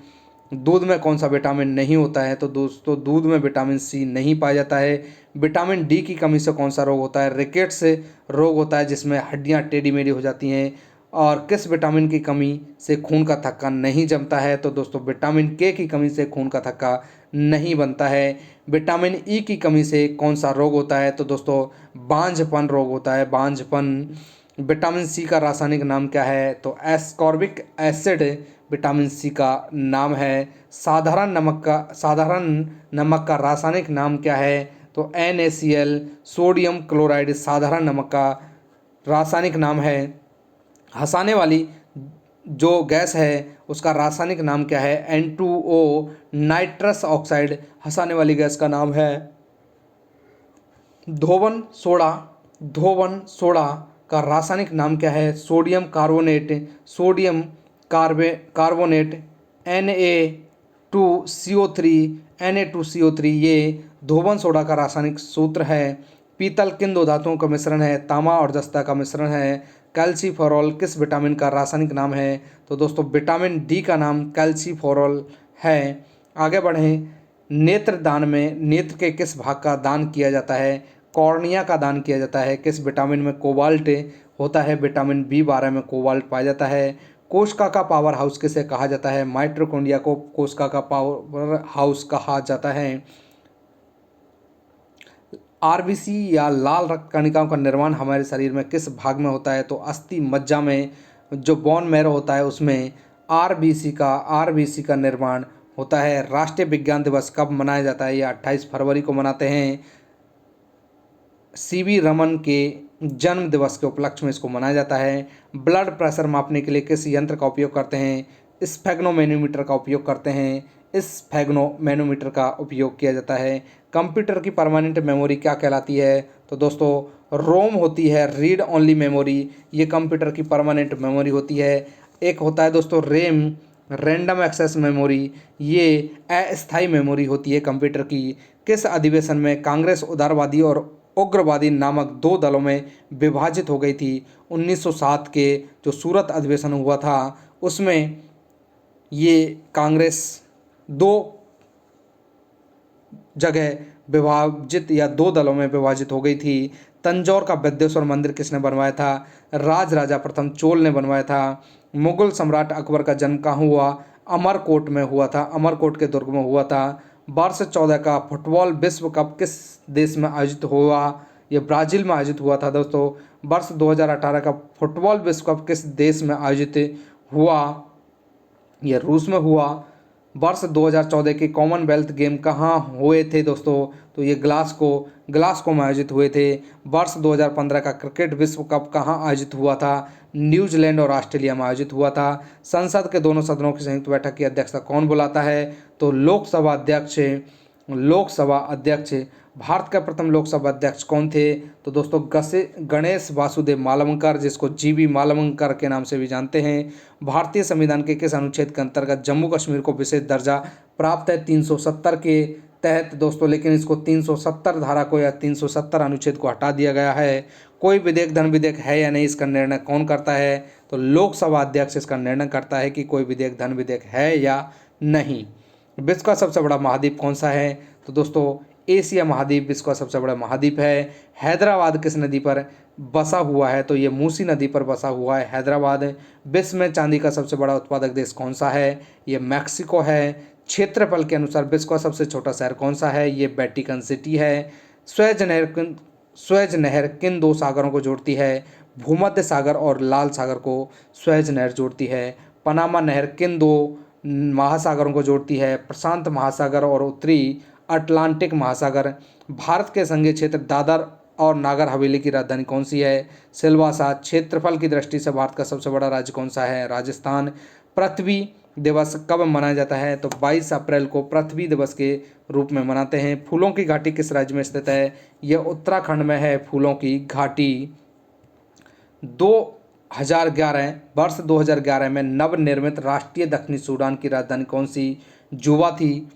दूध में कौन सा विटामिन नहीं होता है? तो दोस्तों दूध में विटामिन सी नहीं पाया जाता है। विटामिन डी की कमी से कौन सा रोग होता है? रिकेट्स रोग होता है, जिसमें हड्डियां टेढ़ी मेढ़ी हो जाती हैं। और किस विटामिन की कमी से खून का थक्का नहीं जमता है? तो दोस्तों विटामिन के की कमी से खून का थक्का नहीं बनता है। विटामिन ई की कमी से कौन सा रोग होता है? तो दोस्तों बांझपन रोग होता है, बांझपन। विटामिन सी का रासायनिक नाम क्या है? तो एस्कॉर्बिक एसिड विटामिन सी का नाम है। साधारण नमक का रासायनिक नाम क्या है? तो NaCl, सोडियम क्लोराइड साधारण नमक का रासायनिक नाम है। हंसाने वाली जो गैस है उसका रासायनिक नाम क्या है? N2O, नाइट्रस ऑक्साइड हंसाने वाली गैस का नाम है। धोवन सोडा का रासायनिक नाम क्या है? सोडियम कार्बोनेट, कार्बोनेट Na2CO3 ये धोवन सोडा का रासायनिक सूत्र है। पीतल किन दो धातुओं का मिश्रण है? तांबा और जस्ता का मिश्रण है। कैल्सीफेरॉल किस विटामिन का रासायनिक नाम है? तो दोस्तों विटामिन डी का नाम कैल्सीफेरॉल है। आगे बढ़ें। नेत्र दान में नेत्र के किस भाग का दान किया जाता है? कॉर्निया का दान किया जाता है। किस विटामिन में कोबाल्ट होता है? विटामिन B12 में कोबाल्ट पाया जाता है। कोशिका का पावर हाउस किसे कहा जाता है? माइटोकॉन्ड्रिया को कोशिका का पावर हाउस कहा जाता है। आरबीसी या लाल रक्त कणिकाओं का निर्माण हमारे शरीर में किस भाग में होता है? तो अस्थि मज्जा में, जो बोन मैरो होता है उसमें आरबीसी का निर्माण होता है। राष्ट्रीय विज्ञान दिवस कब मनाया जाता है? यह 28 फरवरी को मनाते हैं। सीवी रमन के जन्म दिवस के उपलक्ष्य में इसको मनाया जाता है। ब्लड प्रेशर मापने के लिए किस यंत्र का उपयोग करते हैं? स्फेग्नोमैनोमीटर का उपयोग करते हैं। स्फेग्नोमैनोमीटर का उपयोग किया जाता है। कंप्यूटर की परमानेंट मेमोरी क्या कहलाती है? तो दोस्तों रोम होती है, रीड ओनली मेमोरी। ये कंप्यूटर की परमानेंट मेमोरी होती है। एक होता है दोस्तों रैम, रैंडम एक्सेस मेमोरी, ये अस्थायी मेमोरी होती है कंप्यूटर की। किस अधिवेशन में कांग्रेस उदारवादी और उग्रवादी नामक दो दलों में विभाजित हो गई थी? 1907 के जो सूरत अधिवेशन हुआ था उसमें ये कांग्रेस दो जगह विभाजित या दो दलों में विभाजित हो गई थी। तंजौर का बृहदेश्वर मंदिर किसने बनवाया था? राजा प्रथम चोल ने बनवाया था। मुगल सम्राट अकबर का जन्म कहाँ हुआ? अमरकोट में हुआ था, अमरकोट के दुर्ग में हुआ था। वर्ष 14 का फुटबॉल विश्व कप किस देश में आयोजित हुआ? ये ब्राजील में आयोजित हुआ था दोस्तों। वर्ष 2018 का फुटबॉल विश्व कप किस देश में आयोजित हुआ? यह रूस में हुआ। वर्ष 2014 के कॉमनवेल्थ गेम कहाँ हुए थे दोस्तों? तो ये ग्लासगो में आयोजित हुए थे। वर्ष 2015 का क्रिकेट विश्व कप कहाँ आयोजित हुआ था? न्यूजीलैंड और ऑस्ट्रेलिया में आयोजित हुआ था। संसद के दोनों सदनों की संयुक्त बैठक की अध्यक्षता कौन बुलाता है? तो लोकसभा अध्यक्ष। भारत का प्रथम लोकसभा अध्यक्ष कौन थे? तो दोस्तों गणेश वासुदेव मालवंकर, जिसको जीवी मालवंकर के नाम से भी जानते हैं। भारतीय संविधान के किस अनुच्छेद के अंतर्गत जम्मू कश्मीर को विशेष दर्जा प्राप्त है? 370 के तहत दोस्तों, लेकिन इसको 370 धारा को या 370 अनुच्छेद को हटा दिया गया है। कोई विधेयक धन विधेयक है या नहीं, इसका निर्णय कौन करता है? तो लोकसभा अध्यक्ष इसका निर्णय करता है कि कोई विधेयक धन विधेयक है या नहीं। विश्व का सबसे बड़ा महाद्वीप कौन सा है? तो दोस्तों एशिया महाद्वीप विश्व का सबसे बड़ा महाद्वीप है। हैदराबाद किस नदी पर बसा हुआ है? तो ये मूसी नदी पर बसा हुआ है हैदराबाद। विश्व में चांदी का सबसे बड़ा उत्पादक देश कौन सा है? ये मैक्सिको है। क्षेत्रफल के अनुसार विश्व का सबसे छोटा शहर कौन सा है? ये वेटिकन सिटी है। स्वेज नहर किन दो सागरों को जोड़ती है? भूमध्य सागर और लाल सागर को स्वेज नहर जोड़ती है। पनामा नहर किन दो महासागरों को जोड़ती है? प्रशांत महासागर और उत्तरी अटलांटिक महासागर। भारत के संघीय क्षेत्र दादर और नागर हवेली की राजधानी कौन सी है? सिलवासा। क्षेत्रफल की दृष्टि से भारत का सबसे बड़ा राज्य कौन सा है? राजस्थान। पृथ्वी दिवस कब मनाया जाता है? तो 22 अप्रैल को पृथ्वी दिवस के रूप में मनाते हैं। फूलों की घाटी किस राज्य में स्थित है? यह उत्तराखंड में है फूलों की घाटी। 2011 वर्ष 2011 में नवनिर्मित राष्ट्रीय दक्षिणी सूडान की राजधानी कौन सी? जुबा थी।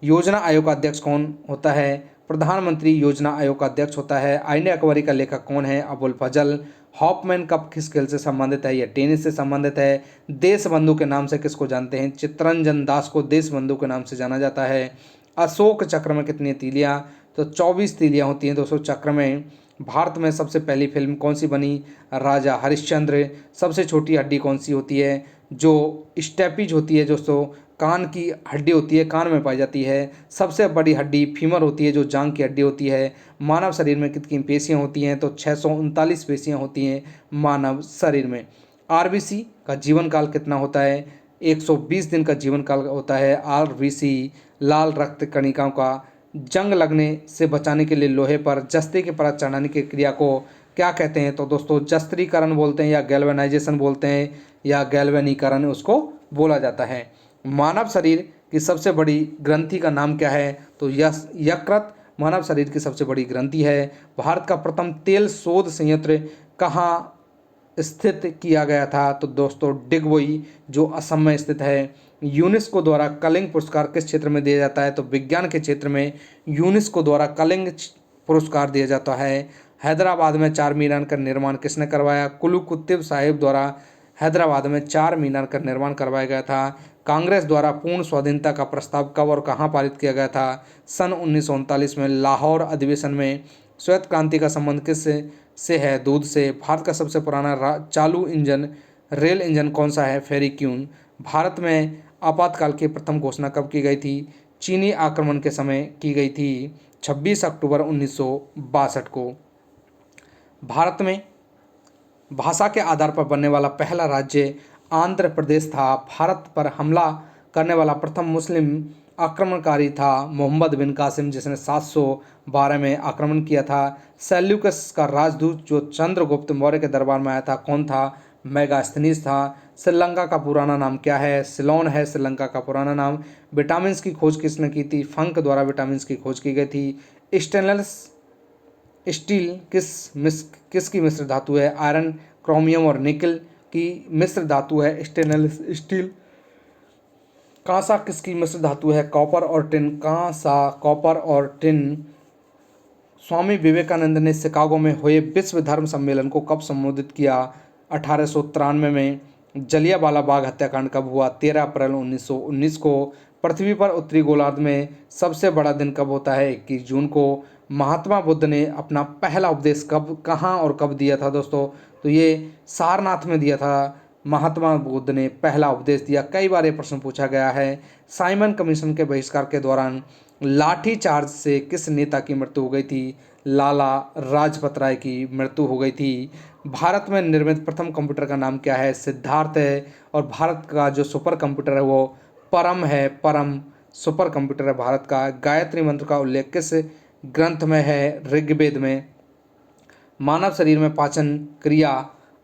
योजना आयोग का अध्यक्ष कौन होता है? प्रधानमंत्री योजना आयोग का अध्यक्ष होता है। आईने अकबरी का लेखक कौन है? अबुल फजल। हॉपमैन कप किस खेल से संबंधित है? यह टेनिस से संबंधित है। देश बंधु के नाम से किसको जानते हैं? चित्तरंजन दास को देश बंधु के नाम से जाना जाता है। अशोक चक्र में कितनी तीलियां? तो 24 तीलियां होती हैं दोस्तों चक्र में। भारत में सबसे पहली फिल्म कौन सी बनी? राजा हरिश्चंद्र। सबसे छोटी हड्डी कौन सी होती है? जो स्टेपिज होती है दोस्तों, कान की हड्डी होती है, कान में पाई जाती है। सबसे बड़ी हड्डी फीमर होती है जो जांग की हड्डी होती है। मानव शरीर में कितनी पेशियां होती हैं? तो 639 पेशियां होती हैं मानव शरीर में। आरबीसी का जीवन काल कितना होता है? 120 दिन का जीवन काल होता है। आरबीसी लाल रक्त कणिकाओं का जंग लगने से बचाने के लिए लोहे पर जस्ते की परत चढ़ाने की क्रिया को क्या कहते हैं? तो दोस्तों जस्त्रीकरण बोलते हैं या गैल्वेनाइजेशन बोलते हैं या गैल्वेनीकरण उसको बोला जाता है। मानव शरीर की सबसे बड़ी ग्रंथि का नाम क्या है? तो यकृत मानव शरीर की सबसे बड़ी ग्रंथि है। भारत का प्रथम तेल शोध संयंत्र कहाँ स्थित किया गया था? तो दोस्तों डिगबोई जो असम में स्थित है। यूनेस्को द्वारा कलिंग पुरस्कार किस क्षेत्र में दिया जाता है? तो विज्ञान के क्षेत्र में यूनेस्को द्वारा कलिंग पुरस्कार दिया जाता है। हैदराबाद में चार मीनार का निर्माण किसने करवाया? कुलू कुतुब साहिब द्वारा हैदराबाद में चार मीनार का निर्माण करवाया गया था। कांग्रेस द्वारा पूर्ण स्वाधीनता का प्रस्ताव कब और कहाँ पारित किया गया था? सन 1939 में लाहौर अधिवेशन में। श्वेत क्रांति का संबंध किस से है? दूध से। भारत का सबसे पुराना चालू इंजन रेल इंजन कौन सा है? फेरिक्यून। भारत में आपातकाल की प्रथम घोषणा कब की गई थी? चीनी आक्रमण के समय की गई थी 26 अक्टूबर 1962 को। भारत में भाषा के आधार पर बनने वाला पहला राज्य आंध्र प्रदेश था। भारत पर हमला करने वाला प्रथम मुस्लिम आक्रमणकारी था मोहम्मद बिन कासिम, जिसने 712 में आक्रमण किया था। सेल्यूकस का राजदूत जो चंद्रगुप्त मौर्य के दरबार में आया था कौन था? मेगास्थनीज था। श्रीलंका का पुराना नाम क्या है? सिलोन है श्रीलंका का पुराना नाम। विटामिन की खोज किसने की थी? फंक द्वारा विटामिन की खोज की गई थी। स्टेनलेस स्टील किसकी मिश्र धातु है? आयरन, क्रोमियम और निकल की मिश्र धातु है स्टेनलेस स्टील। कांसा किसकी मिश्र धातु है? कॉपर और टिन। कांसा, कॉपर और टिन। स्वामी विवेकानंद ने शिकागो में हुए विश्व धर्म सम्मेलन को कब संबोधित किया? 1893 में। जलियांवाला बाग हत्याकांड कब हुआ? 13 अप्रैल 1919 को। पृथ्वी पर उत्तरी गोलार्ध में सबसे बड़ा दिन कब होता है? 21 जून को। महात्मा बुद्ध ने अपना पहला उपदेश कब, कहाँ और कब दिया था दोस्तों? तो ये सारनाथ में दिया था। महात्मा बुद्ध ने पहला उपदेश दिया। कई बार ये प्रश्न पूछा गया है। साइमन कमीशन के बहिष्कार के दौरान लाठीचार्ज से किस नेता की मृत्यु हो गई थी? लाला लाजपत राय की मृत्यु हो गई थी। भारत में निर्मित प्रथम कंप्यूटर का नाम क्या है? सिद्धार्थ है। और भारत का जो सुपर कंप्यूटर है वो परम है। परम सुपर कंप्यूटर है भारत का। गायत्री मंत्र का उल्लेख किस ग्रंथ में है? ऋग्वेद में। मानव शरीर में पाचन क्रिया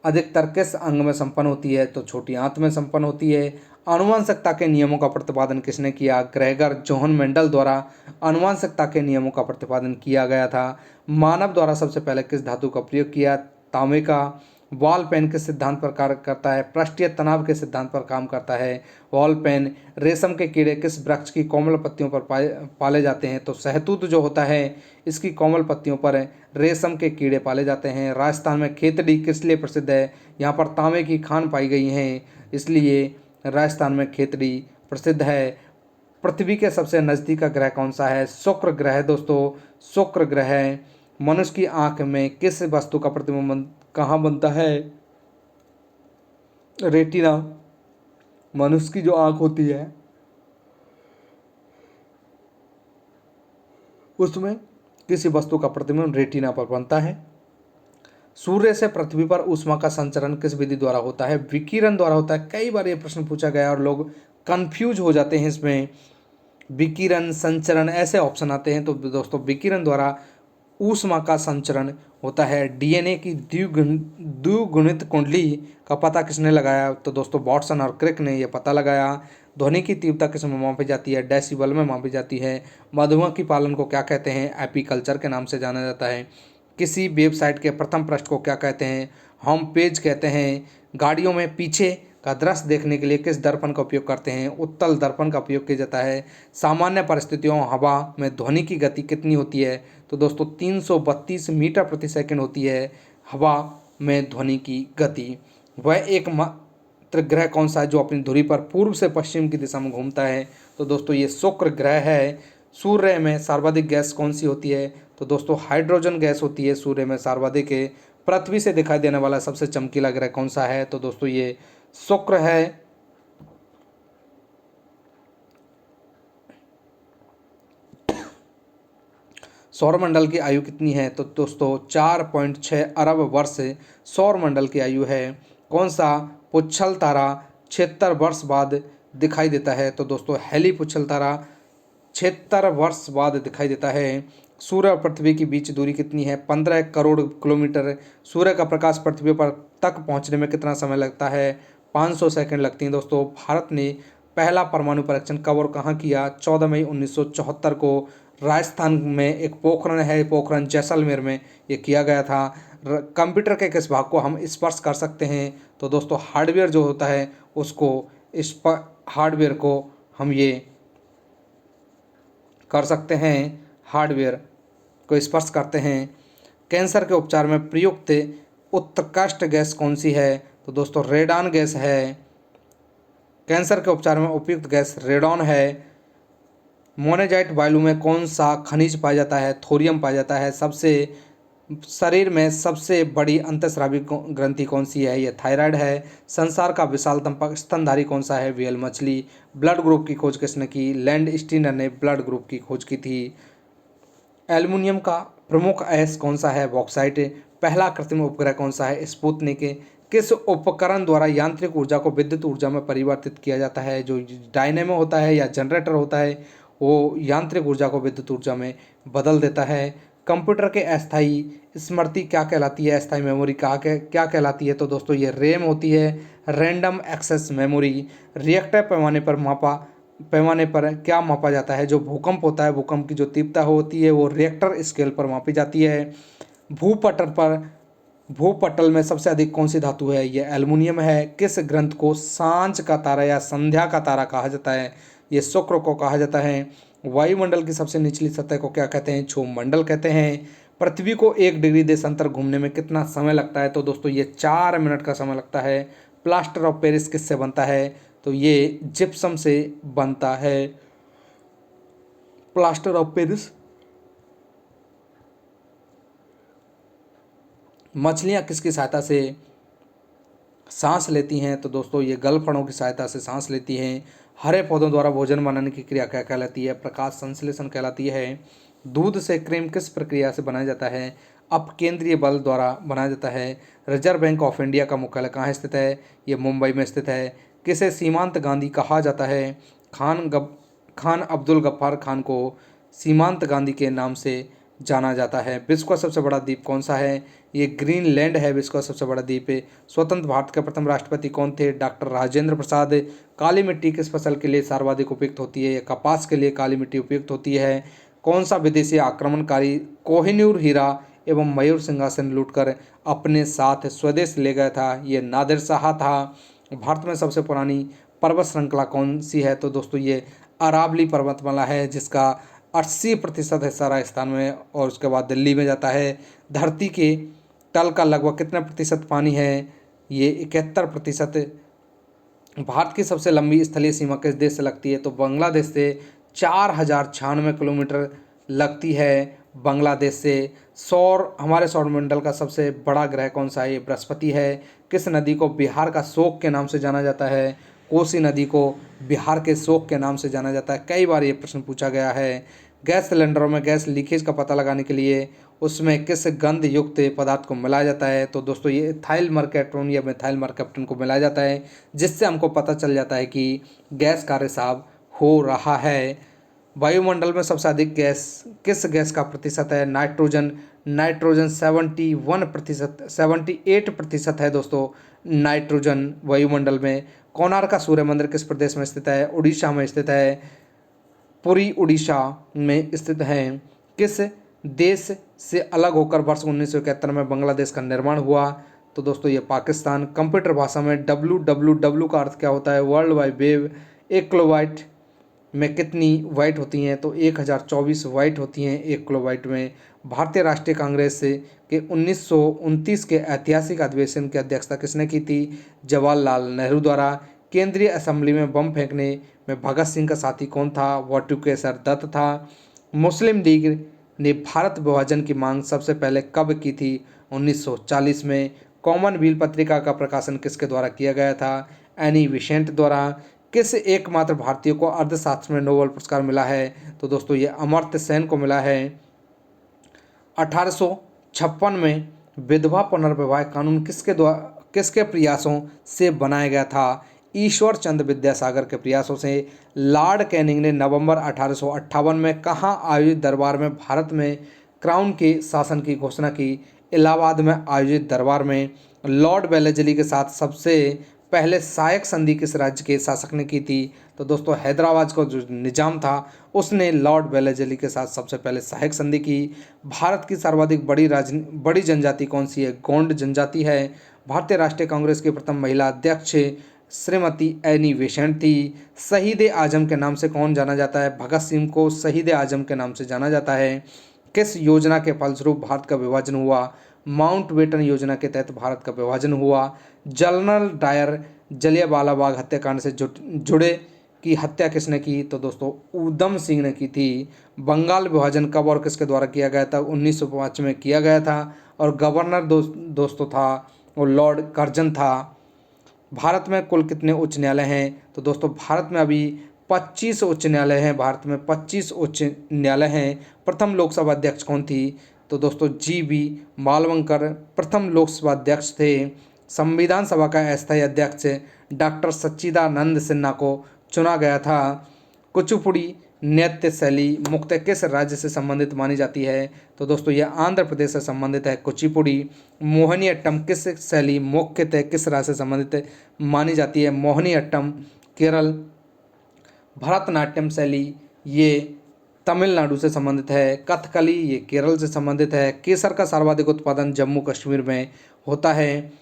अधिकतर किस अंग में संपन्न होती है? तो छोटी आंत में संपन्न होती है। आनुवंशिकता के नियमों का प्रतिपादन किसने किया? ग्रेगर जोहन मेंडल द्वारा आनुवंशिकता के नियमों का प्रतिपादन किया गया था। मानव द्वारा सबसे पहले किस धातु का प्रयोग किया? तांबे का। वॉल पेन किस सिद्धांत पर कार्य करता है? पृष्ठीय तनाव के सिद्धांत पर काम करता है वॉल पेन। रेशम के कीड़े किस वृक्ष की कोमल पत्तियों पर पाले जाते हैं? तो सहतूत जो होता है इसकी कोमल पत्तियों पर रेशम के कीड़े पाले जाते हैं। राजस्थान में खेतड़ी किस लिए प्रसिद्ध है? यहाँ पर तांबे की खान पाई गई है, इसलिए राजस्थान में खेतड़ी प्रसिद्ध है। पृथ्वी के सबसे नज़दीक का ग्रह कौन सा है? शुक्र ग्रह दोस्तों, शुक्र ग्रह। मनुष्य की आंख में किस वस्तु का प्रतिबिंब कहाँ बनता है? रेटिना। मनुष्य की जो आंख होती है उसमें किसी वस्तु का प्रतिबिंब रेटिना पर बनता है। सूर्य से पृथ्वी पर ऊष्मा का संचरण किस विधि द्वारा होता है? विकिरण द्वारा होता है। कई बार ये प्रश्न पूछा गया और लोग कंफ्यूज हो जाते हैं इसमें, विकिरण, संचरण ऐसे ऑप्शन आते हैं। तो दोस्तों विकिरण द्वारा ऊष्मा का संचरण होता है। डीएनए की द्विगुणित कुंडली का पता किसने लगाया? तो दोस्तों वाटसन और क्रिक ने यह पता लगाया। ध्वनि की तीव्रता किस में मापी जाती है? डेसिबल में मापी जाती है। मधुमक्खी पालन को क्या कहते हैं? एपीकल्चर के नाम से जाना जाता है। किसी वेबसाइट के प्रथम पृष्ठ को क्या कहते हैं? होम पेज कहते हैं। गाड़ियों में पीछे का दृश्य देखने के लिए किस दर्पण का उपयोग करते हैं? उत्तल दर्पण का उपयोग किया जाता है। सामान्य परिस्थितियों हवा में ध्वनि की गति कितनी होती है? तो दोस्तों 332 मीटर प्रति सेकंड होती है हवा में ध्वनि की गति। वह एकमात्र ग्रह कौन सा है जो अपनी धुरी पर पूर्व से पश्चिम की दिशा में घूमता है? तो दोस्तों ये शुक्र ग्रह है। सूर्य में सर्वाधिक गैस कौन सी होती है? तो दोस्तों हाइड्रोजन गैस होती है सूर्य में सर्वाधिक। पृथ्वी से दिखाई देने वाला सबसे चमकीला ग्रह कौन सा है? तो दोस्तों ये शुक्र है। सौरमंडल की आयु कितनी है? तो दोस्तों 4.6 अरब वर्ष सौरमंडल की आयु है। कौन सा पुच्छल तारा 76 वर्ष बाद दिखाई देता है? तो दोस्तों हेली पुच्छल तारा 76 वर्ष बाद दिखाई देता है। सूर्य और पृथ्वी के बीच दूरी कितनी है? 15 करोड़ किलोमीटर। सूर्य का प्रकाश पृथ्वी पर तक पहुंचने में कितना समय लगता है? 500 सेकंड लगती हैं। दोस्तों भारत ने पहला परमाणु परीक्षण कब और कहाँ किया? 14 मई 1974 को राजस्थान में एक पोखरण है, पोखरण जैसलमेर में ये किया गया था। कंप्यूटर के किस भाग को हम स्पर्श कर सकते हैं? तो दोस्तों हार्डवेयर जो होता है उसको, इस हार्डवेयर को हम ये कर सकते हैं, हार्डवेयर को स्पर्श करते हैं। कैंसर के उपचार में प्रयुक्त उत्कृष्ट गैस कौन सी है? तो दोस्तों रेडॉन गैस है। कैंसर के उपचार में उपयुक्त गैस रेडॉन है। मोनेजाइट वायु में कौन सा खनिज पाया जाता है? थोरियम पाया जाता है। शरीर में सबसे बड़ी अंतःस्रावी ग्रंथि कौन सी है? ये थायराइड है। संसार का विशालतम स्तनधारी कौन सा है? व्हेल मछली। ब्लड ग्रुप की खोज किसने की? लैंड स्टीनर ने ब्लड ग्रुप की खोज की थी। एल्युमिनियम का प्रमुख अयस्क कौन सा है? बॉक्साइट। पहला कृत्रिम उपग्रह कौन सा है? स्पुतनिक। किस उपकरण द्वारा यांत्रिक ऊर्जा को विद्युत ऊर्जा में परिवर्तित किया जाता है? जो डायनेमो होता है या जनरेटर होता है वो यांत्रिक ऊर्जा को विद्युत ऊर्जा में बदल देता है। कंप्यूटर के अस्थायी स्मृति क्या कहलाती है? अस्थायी मेमोरी क्या कहलाती है? तो दोस्तों ये रैम होती है, रैंडम एक्सेस मेमोरी। रिएक्टर पैमाने पर क्या मापा जाता है? जो भूकंप होता है, भूकंप की जो तीव्रता होती है वो रिएक्टर स्केल पर मापी जाती है। भूपटल में सबसे अधिक कौन सी धातु है? ये एल्युमिनियम है। किस ग्रंथ को सांझ का तारा या संध्या का तारा कहा जाता है? ये शुक्र को कहा जाता है। वायुमंडल की सबसे निचली सतह को क्या कहते हैं? क्षोभमंडल कहते हैं। पृथ्वी को 1 डिग्री देशांतर घूमने में कितना समय लगता है? तो दोस्तों ये 4 मिनट का समय लगता है। प्लास्टर ऑफ पेरिस किससे बनता है? तो ये जिप्सम से बनता है, प्लास्टर ऑफ पेरिस। मछलियाँ किसकी सहायता से सांस लेती हैं? तो दोस्तों ये गलफड़ों की सहायता से सांस लेती हैं। हरे पौधों द्वारा भोजन बनाने की क्रिया क्या कहलाती है? प्रकाश संश्लेषण कहलाती है। दूध से क्रीम किस प्रक्रिया से बनाया जाता है? अपकेंद्रीय बल द्वारा बनाया जाता है। रिजर्व बैंक ऑफ इंडिया का मुख्यालय कहाँ स्थित है? ये मुंबई में स्थित है। किसे सीमांत गांधी कहा जाता है? खान अब्दुल गफ्फार खान को सीमांत गांधी के नाम से जाना जाता है। विश्व का सबसे बड़ा द्वीप कौन सा है? ये ग्रीनलैंड है विश्व का सबसे बड़ा द्वीप है। स्वतंत्र भारत के प्रथम राष्ट्रपति कौन थे? डॉक्टर राजेंद्र प्रसाद। काली मिट्टी किस फसल के लिए सर्वाधिक उपयुक्त होती है? ये कपास के लिए काली मिट्टी उपयुक्त होती है। कौन सा विदेशी आक्रमणकारी कोहिनूर हीरा एवं मयूर सिंहासन लूटकर अपने साथ स्वदेश ले गया था? ये नादिर शाह था। भारत में सबसे पुरानी पर्वत श्रृंखला कौन सी है? तो दोस्तों ये अरावली पर्वतमाला है जिसका 80% हिस्सा राजस्थान में और उसके बाद दिल्ली में जाता है। धरती के तल का लगभग कितने प्रतिशत पानी है? ये 71%। भारत की सबसे लंबी स्थलीय सीमा किस देश से लगती है? तो बांग्लादेश से 4096 किलोमीटर लगती है, बांग्लादेश से। हमारे सौरमंडल का सबसे बड़ा ग्रह कौन सा है? ये बृहस्पति है। किस नदी को बिहार का शोक के नाम से जाना जाता है? कोसी नदी को बिहार के शोक के नाम से जाना जाता है। कई बार ये प्रश्न पूछा गया है। गैस सिलेंडरों में गैस लीकेज का पता लगाने के लिए उसमें किस गंध युक्त पदार्थ को मिलाया जाता है? तो दोस्तों ये इथाइल मरकैप्टोन या मिथाइल मरकैप्टोन को मिलाया जाता है, जिससे हमको पता चल जाता है कि गैस का रिसाव हो रहा है। वायुमंडल में सबसे अधिक गैस किस गैस का प्रतिशत है? नाइट्रोजन। नाइट्रोजन 71%, 78% है दोस्तों नाइट्रोजन वायुमंडल में। कोणार्क का सूर्य मंदिर किस प्रदेश में स्थित है? उड़ीसा में स्थित है। पुरी उड़ीसा में स्थित है। किस देश से अलग होकर वर्ष 1971 में बांग्लादेश का निर्माण हुआ? तो दोस्तों ये पाकिस्तान। कंप्यूटर भाषा में WWW का अर्थ क्या होता है? World wide web. एक किलोबाइट में कितनी वाइट होती हैं? तो 1024 वाइट होती हैं 1 किलोबाइट में। भारतीय राष्ट्रीय कांग्रेस के 1929 के ऐतिहासिक अधिवेशन की अध्यक्षता किसने की थी? जवाहरलाल नेहरू द्वारा। केंद्रीय असेंबली में बम फेंकने में भगत सिंह का साथी कौन था? बटुकेश्वर दत्त था। मुस्लिम लीग ने भारत विभाजन की मांग सबसे पहले कब की थी? 1940 में। कॉमनवेल्थ पत्रिका का प्रकाशन किसके द्वारा किया गया था? एनी बेसेंट द्वारा। किस एकमात्र भारतीय को अर्थशास्त्र में नोबेल पुरस्कार मिला है? तो दोस्तों ये अमर्त्य सेन को मिला है। 1856 में विधवा पुनर्विवाह कानून किसके प्रयासों से बनाया गया था? ईश्वर चंद्र विद्यासागर के प्रयासों से। लॉर्ड कैनिंग ने नवंबर 1858 में कहाँ आयोजित दरबार में भारत में क्राउन के शासन की घोषणा की? इलाहाबाद में आयोजित दरबार में। लॉर्ड वेलेस्ली के साथ सबसे पहले सहायक संधि किस राज्य के शासक ने की थी? तो दोस्तों हैदराबाद का जो निजाम था उसने लॉर्ड वेलेस्ली के साथ सबसे पहले सहायक संधि की। भारत की सर्वाधिक बड़ी जनजाति कौन सी है? गोंड जनजाति है। भारतीय राष्ट्रीय कांग्रेस की प्रथम महिला अध्यक्ष श्रीमती एनी बेसेंट थी। शहीद ए आजम के नाम से कौन जाना जाता है? भगत सिंह को शहीद ए आजम के नाम से जाना जाता है। किस योजना के फलस्वरूप भारत का विभाजन हुआ? माउंटबेटन योजना के तहत भारत का विभाजन हुआ। जनरल डायर जलियांवाला बाग हत्याकांड से जुड़े की हत्या किसने की? तो दोस्तों उधम सिंह ने की थी। बंगाल विभाजन कब और किसके द्वारा किया गया था? 1905 में किया गया था और गवर्नर दोस्तों था वो लॉर्ड कर्जन था। भारत में कुल कितने उच्च न्यायालय हैं? तो दोस्तों भारत में अभी 25 उच्च न्यायालय हैं। भारत में 25 उच्च न्यायालय हैं। प्रथम लोकसभा अध्यक्ष कौन थी? तो दोस्तों GV मालवंकर प्रथम लोकसभा अध्यक्ष थे। संविधान सभा का अस्थायी अध्यक्ष डॉक्टर सच्चिदानंद सिन्हा को चुना गया था। कुचिपुड़ी नृत्य शैली मुख्यतः किस राज्य से संबंधित मानी जाती है? तो दोस्तों यह आंध्र प्रदेश से संबंधित है कुचिपुड़ी। मोहिनीअट्टम किस शैली मुख्यतः किस राज्य से संबंधित मानी जाती है? मोहिनीअट्टम केरल। भरतनाट्यम शैली ये तमिलनाडु से संबंधित है। कथकली ये केरल से संबंधित है। केसर का सर्वाधिक उत्पादन जम्मू कश्मीर में होता है।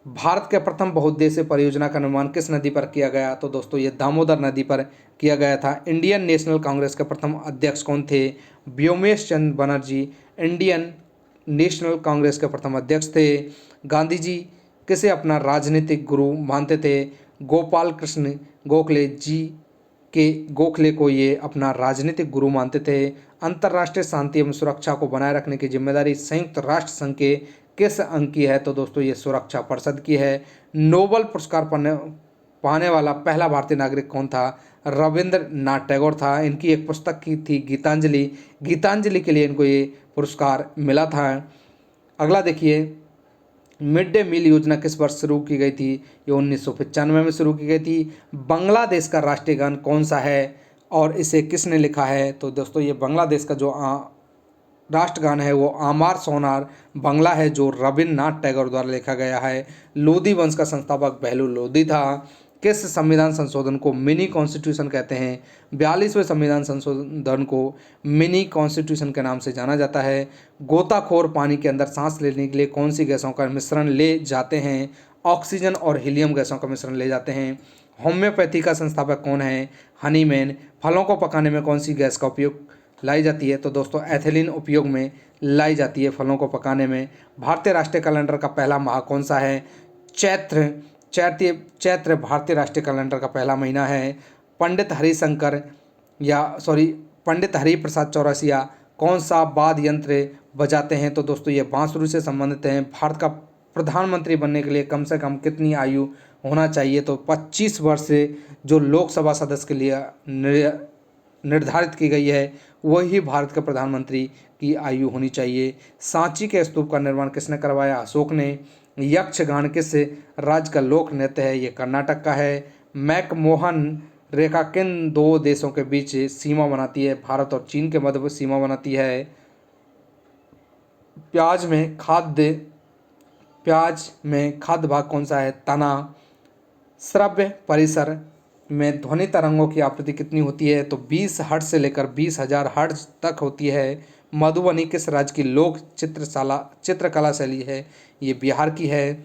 भारत के प्रथम बहुउद्देशीय परियोजना का निर्माण किस नदी पर किया गया? तो दोस्तों ये दामोदर नदी पर किया गया था। इंडियन नेशनल कांग्रेस के प्रथम अध्यक्ष कौन थे? व्योमेश चंद्र बनर्जी इंडियन नेशनल कांग्रेस के प्रथम अध्यक्ष थे। गांधी जी किसे अपना राजनीतिक गुरु मानते थे? गोपाल कृष्ण गोखले को ये अपना राजनीतिक गुरु मानते थे। अंतर्राष्ट्रीय शांति एवं सुरक्षा को बनाए रखने की जिम्मेदारी संयुक्त राष्ट्र संघ के किस अंग की है? तो दोस्तों ये सुरक्षा परिषद की है। नोबेल पुरस्कार पाने वाला पहला भारतीय नागरिक कौन था? रविंद्रनाथ टैगोर था। इनकी एक पुस्तक की थी गीतांजलि। गीतांजलि के लिए इनको ये पुरस्कार मिला था। अगला देखिए, मिड डे मील योजना किस वर्ष शुरू की गई थी? ये 1995 में शुरू की गई थी। बांग्लादेश का राष्ट्रीय गान कौन सा है और इसे किसने लिखा है? तो दोस्तों ये बांग्लादेश का जो राष्ट्रगान है वो आमार सोनार बांग्ला है, जो रविन्द्रनाथ टैगोर द्वारा लिखा गया है। लोधी वंश का संस्थापक बहलूल लोधी था। किस संविधान संशोधन को मिनी कॉन्स्टिट्यूशन कहते हैं? 42वें संविधान संशोधन को मिनी कॉन्स्टिट्यूशन के नाम से जाना जाता है। गोताखोर पानी के अंदर सांस लेने के लिए कौन सी गैसों का मिश्रण ले जाते हैं? ऑक्सीजन और हीलियम गैसों का मिश्रण ले जाते हैं। होम्योपैथी का संस्थापक कौन है? हनीमैन। फलों को पकाने में कौन सी गैस का उपयोग लाई जाती है? तो दोस्तों एथिलीन उपयोग में लाई जाती है फलों को पकाने में। भारतीय राष्ट्रीय कैलेंडर का पहला माह कौन सा है? चैत्र भारतीय राष्ट्रीय कैलेंडर का पहला महीना है। पंडित हरिप्रसाद चौरसिया कौन सा वाद्य यंत्र बजाते हैं? तो दोस्तों ये बांसुरी से संबंधित हैं। भारत का प्रधानमंत्री बनने के लिए कम से कम कितनी आयु होना चाहिए? तो 25 वर्ष से जो लोकसभा सदस्य के लिए निर्धारित की गई है वही भारत के प्रधानमंत्री की आयु होनी चाहिए। सांची के स्तूप का निर्माण किसने करवाया? अशोक ने। यक्षगान किस राज्य का लोक नृत्य है? ये कर्नाटक का है। मैकमोहन रेखा किन दो देशों के बीच सीमा बनाती है? भारत और चीन के मध्य सीमा बनाती है। प्याज में खाद्य भाग कौन सा है? तना। श्रव्य परिसर में ध्वनि तरंगों की आवृत्ति कितनी होती है? तो 20 हर्ट्ज से लेकर 20,000 हर्ट्ज तक होती है। मधुबनी किस राज्य की लोक चित्रकला शैली है? ये बिहार की है।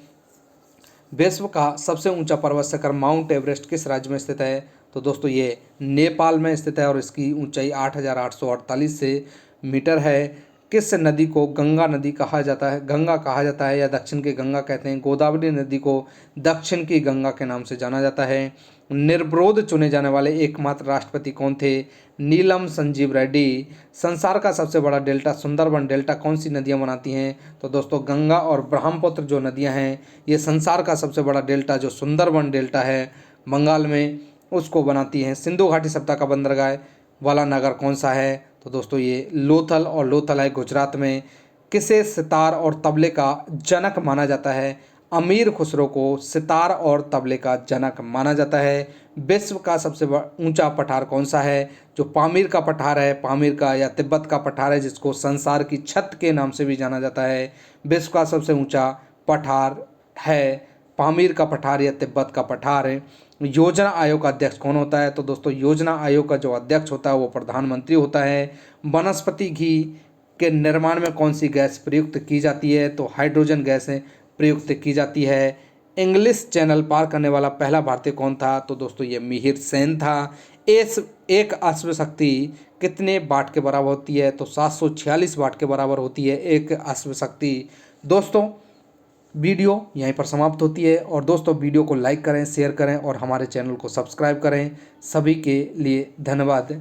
विश्व का सबसे ऊंचा पर्वत शिखर माउंट एवरेस्ट किस राज्य में स्थित है? तो दोस्तों ये नेपाल में स्थित है और इसकी ऊंचाई 8,848 से मीटर है। किस नदी को गंगा नदी कहा जाता है, गंगा कहा जाता है या दक्षिण की गंगा कहते हैं? गोदावरी नदी को दक्षिण की गंगा के नाम से जाना जाता है। निर्विरोध चुने जाने वाले एकमात्र राष्ट्रपति कौन थे? नीलम संजीव रेड्डी। संसार का सबसे बड़ा डेल्टा सुंदरबन डेल्टा कौन सी नदियां बनाती हैं? तो दोस्तों गंगा और ब्रह्मपुत्र जो नदियां हैं ये संसार का सबसे बड़ा डेल्टा जो सुंदरबन डेल्टा है बंगाल में उसको बनाती हैं। सिंधु घाटी सभ्यता का बंदरगाह वाला नगर कौन सा है? तो दोस्तों ये लोथल, और लोथल है गुजरात में। किसे सितार और तबले का जनक माना जाता है? अमीर खुसरो को सितार और तबले का जनक माना जाता है। विश्व का सबसे ऊंचा पठार कौन सा है? जो पामीर का पठार है, पामीर का या तिब्बत का पठार है जिसको संसार की छत के नाम से भी जाना जाता है। विश्व का सबसे ऊंचा पठार है पामीर का पठार या तिब्बत का पठार है। योजना आयोग का अध्यक्ष कौन होता है? तो दोस्तों योजना आयोग का जो अध्यक्ष होता है वो प्रधानमंत्री होता है। वनस्पति घी के निर्माण में कौन सी गैस प्रयुक्त की जाती है? तो हाइड्रोजन गैस प्रयुक्त की जाती है। इंग्लिश चैनल पार करने वाला पहला भारतीय कौन था? तो दोस्तों ये मिहिर सेन था। एक अश्व शक्ति कितने वाट के बराबर होती है? तो 746 वाट के बराबर होती है एक अश्व शक्ति। दोस्तों वीडियो यहीं पर समाप्त होती है और दोस्तों वीडियो को लाइक करें, शेयर करें और हमारे चैनल को सब्सक्राइब करें। सभी के लिए धन्यवाद।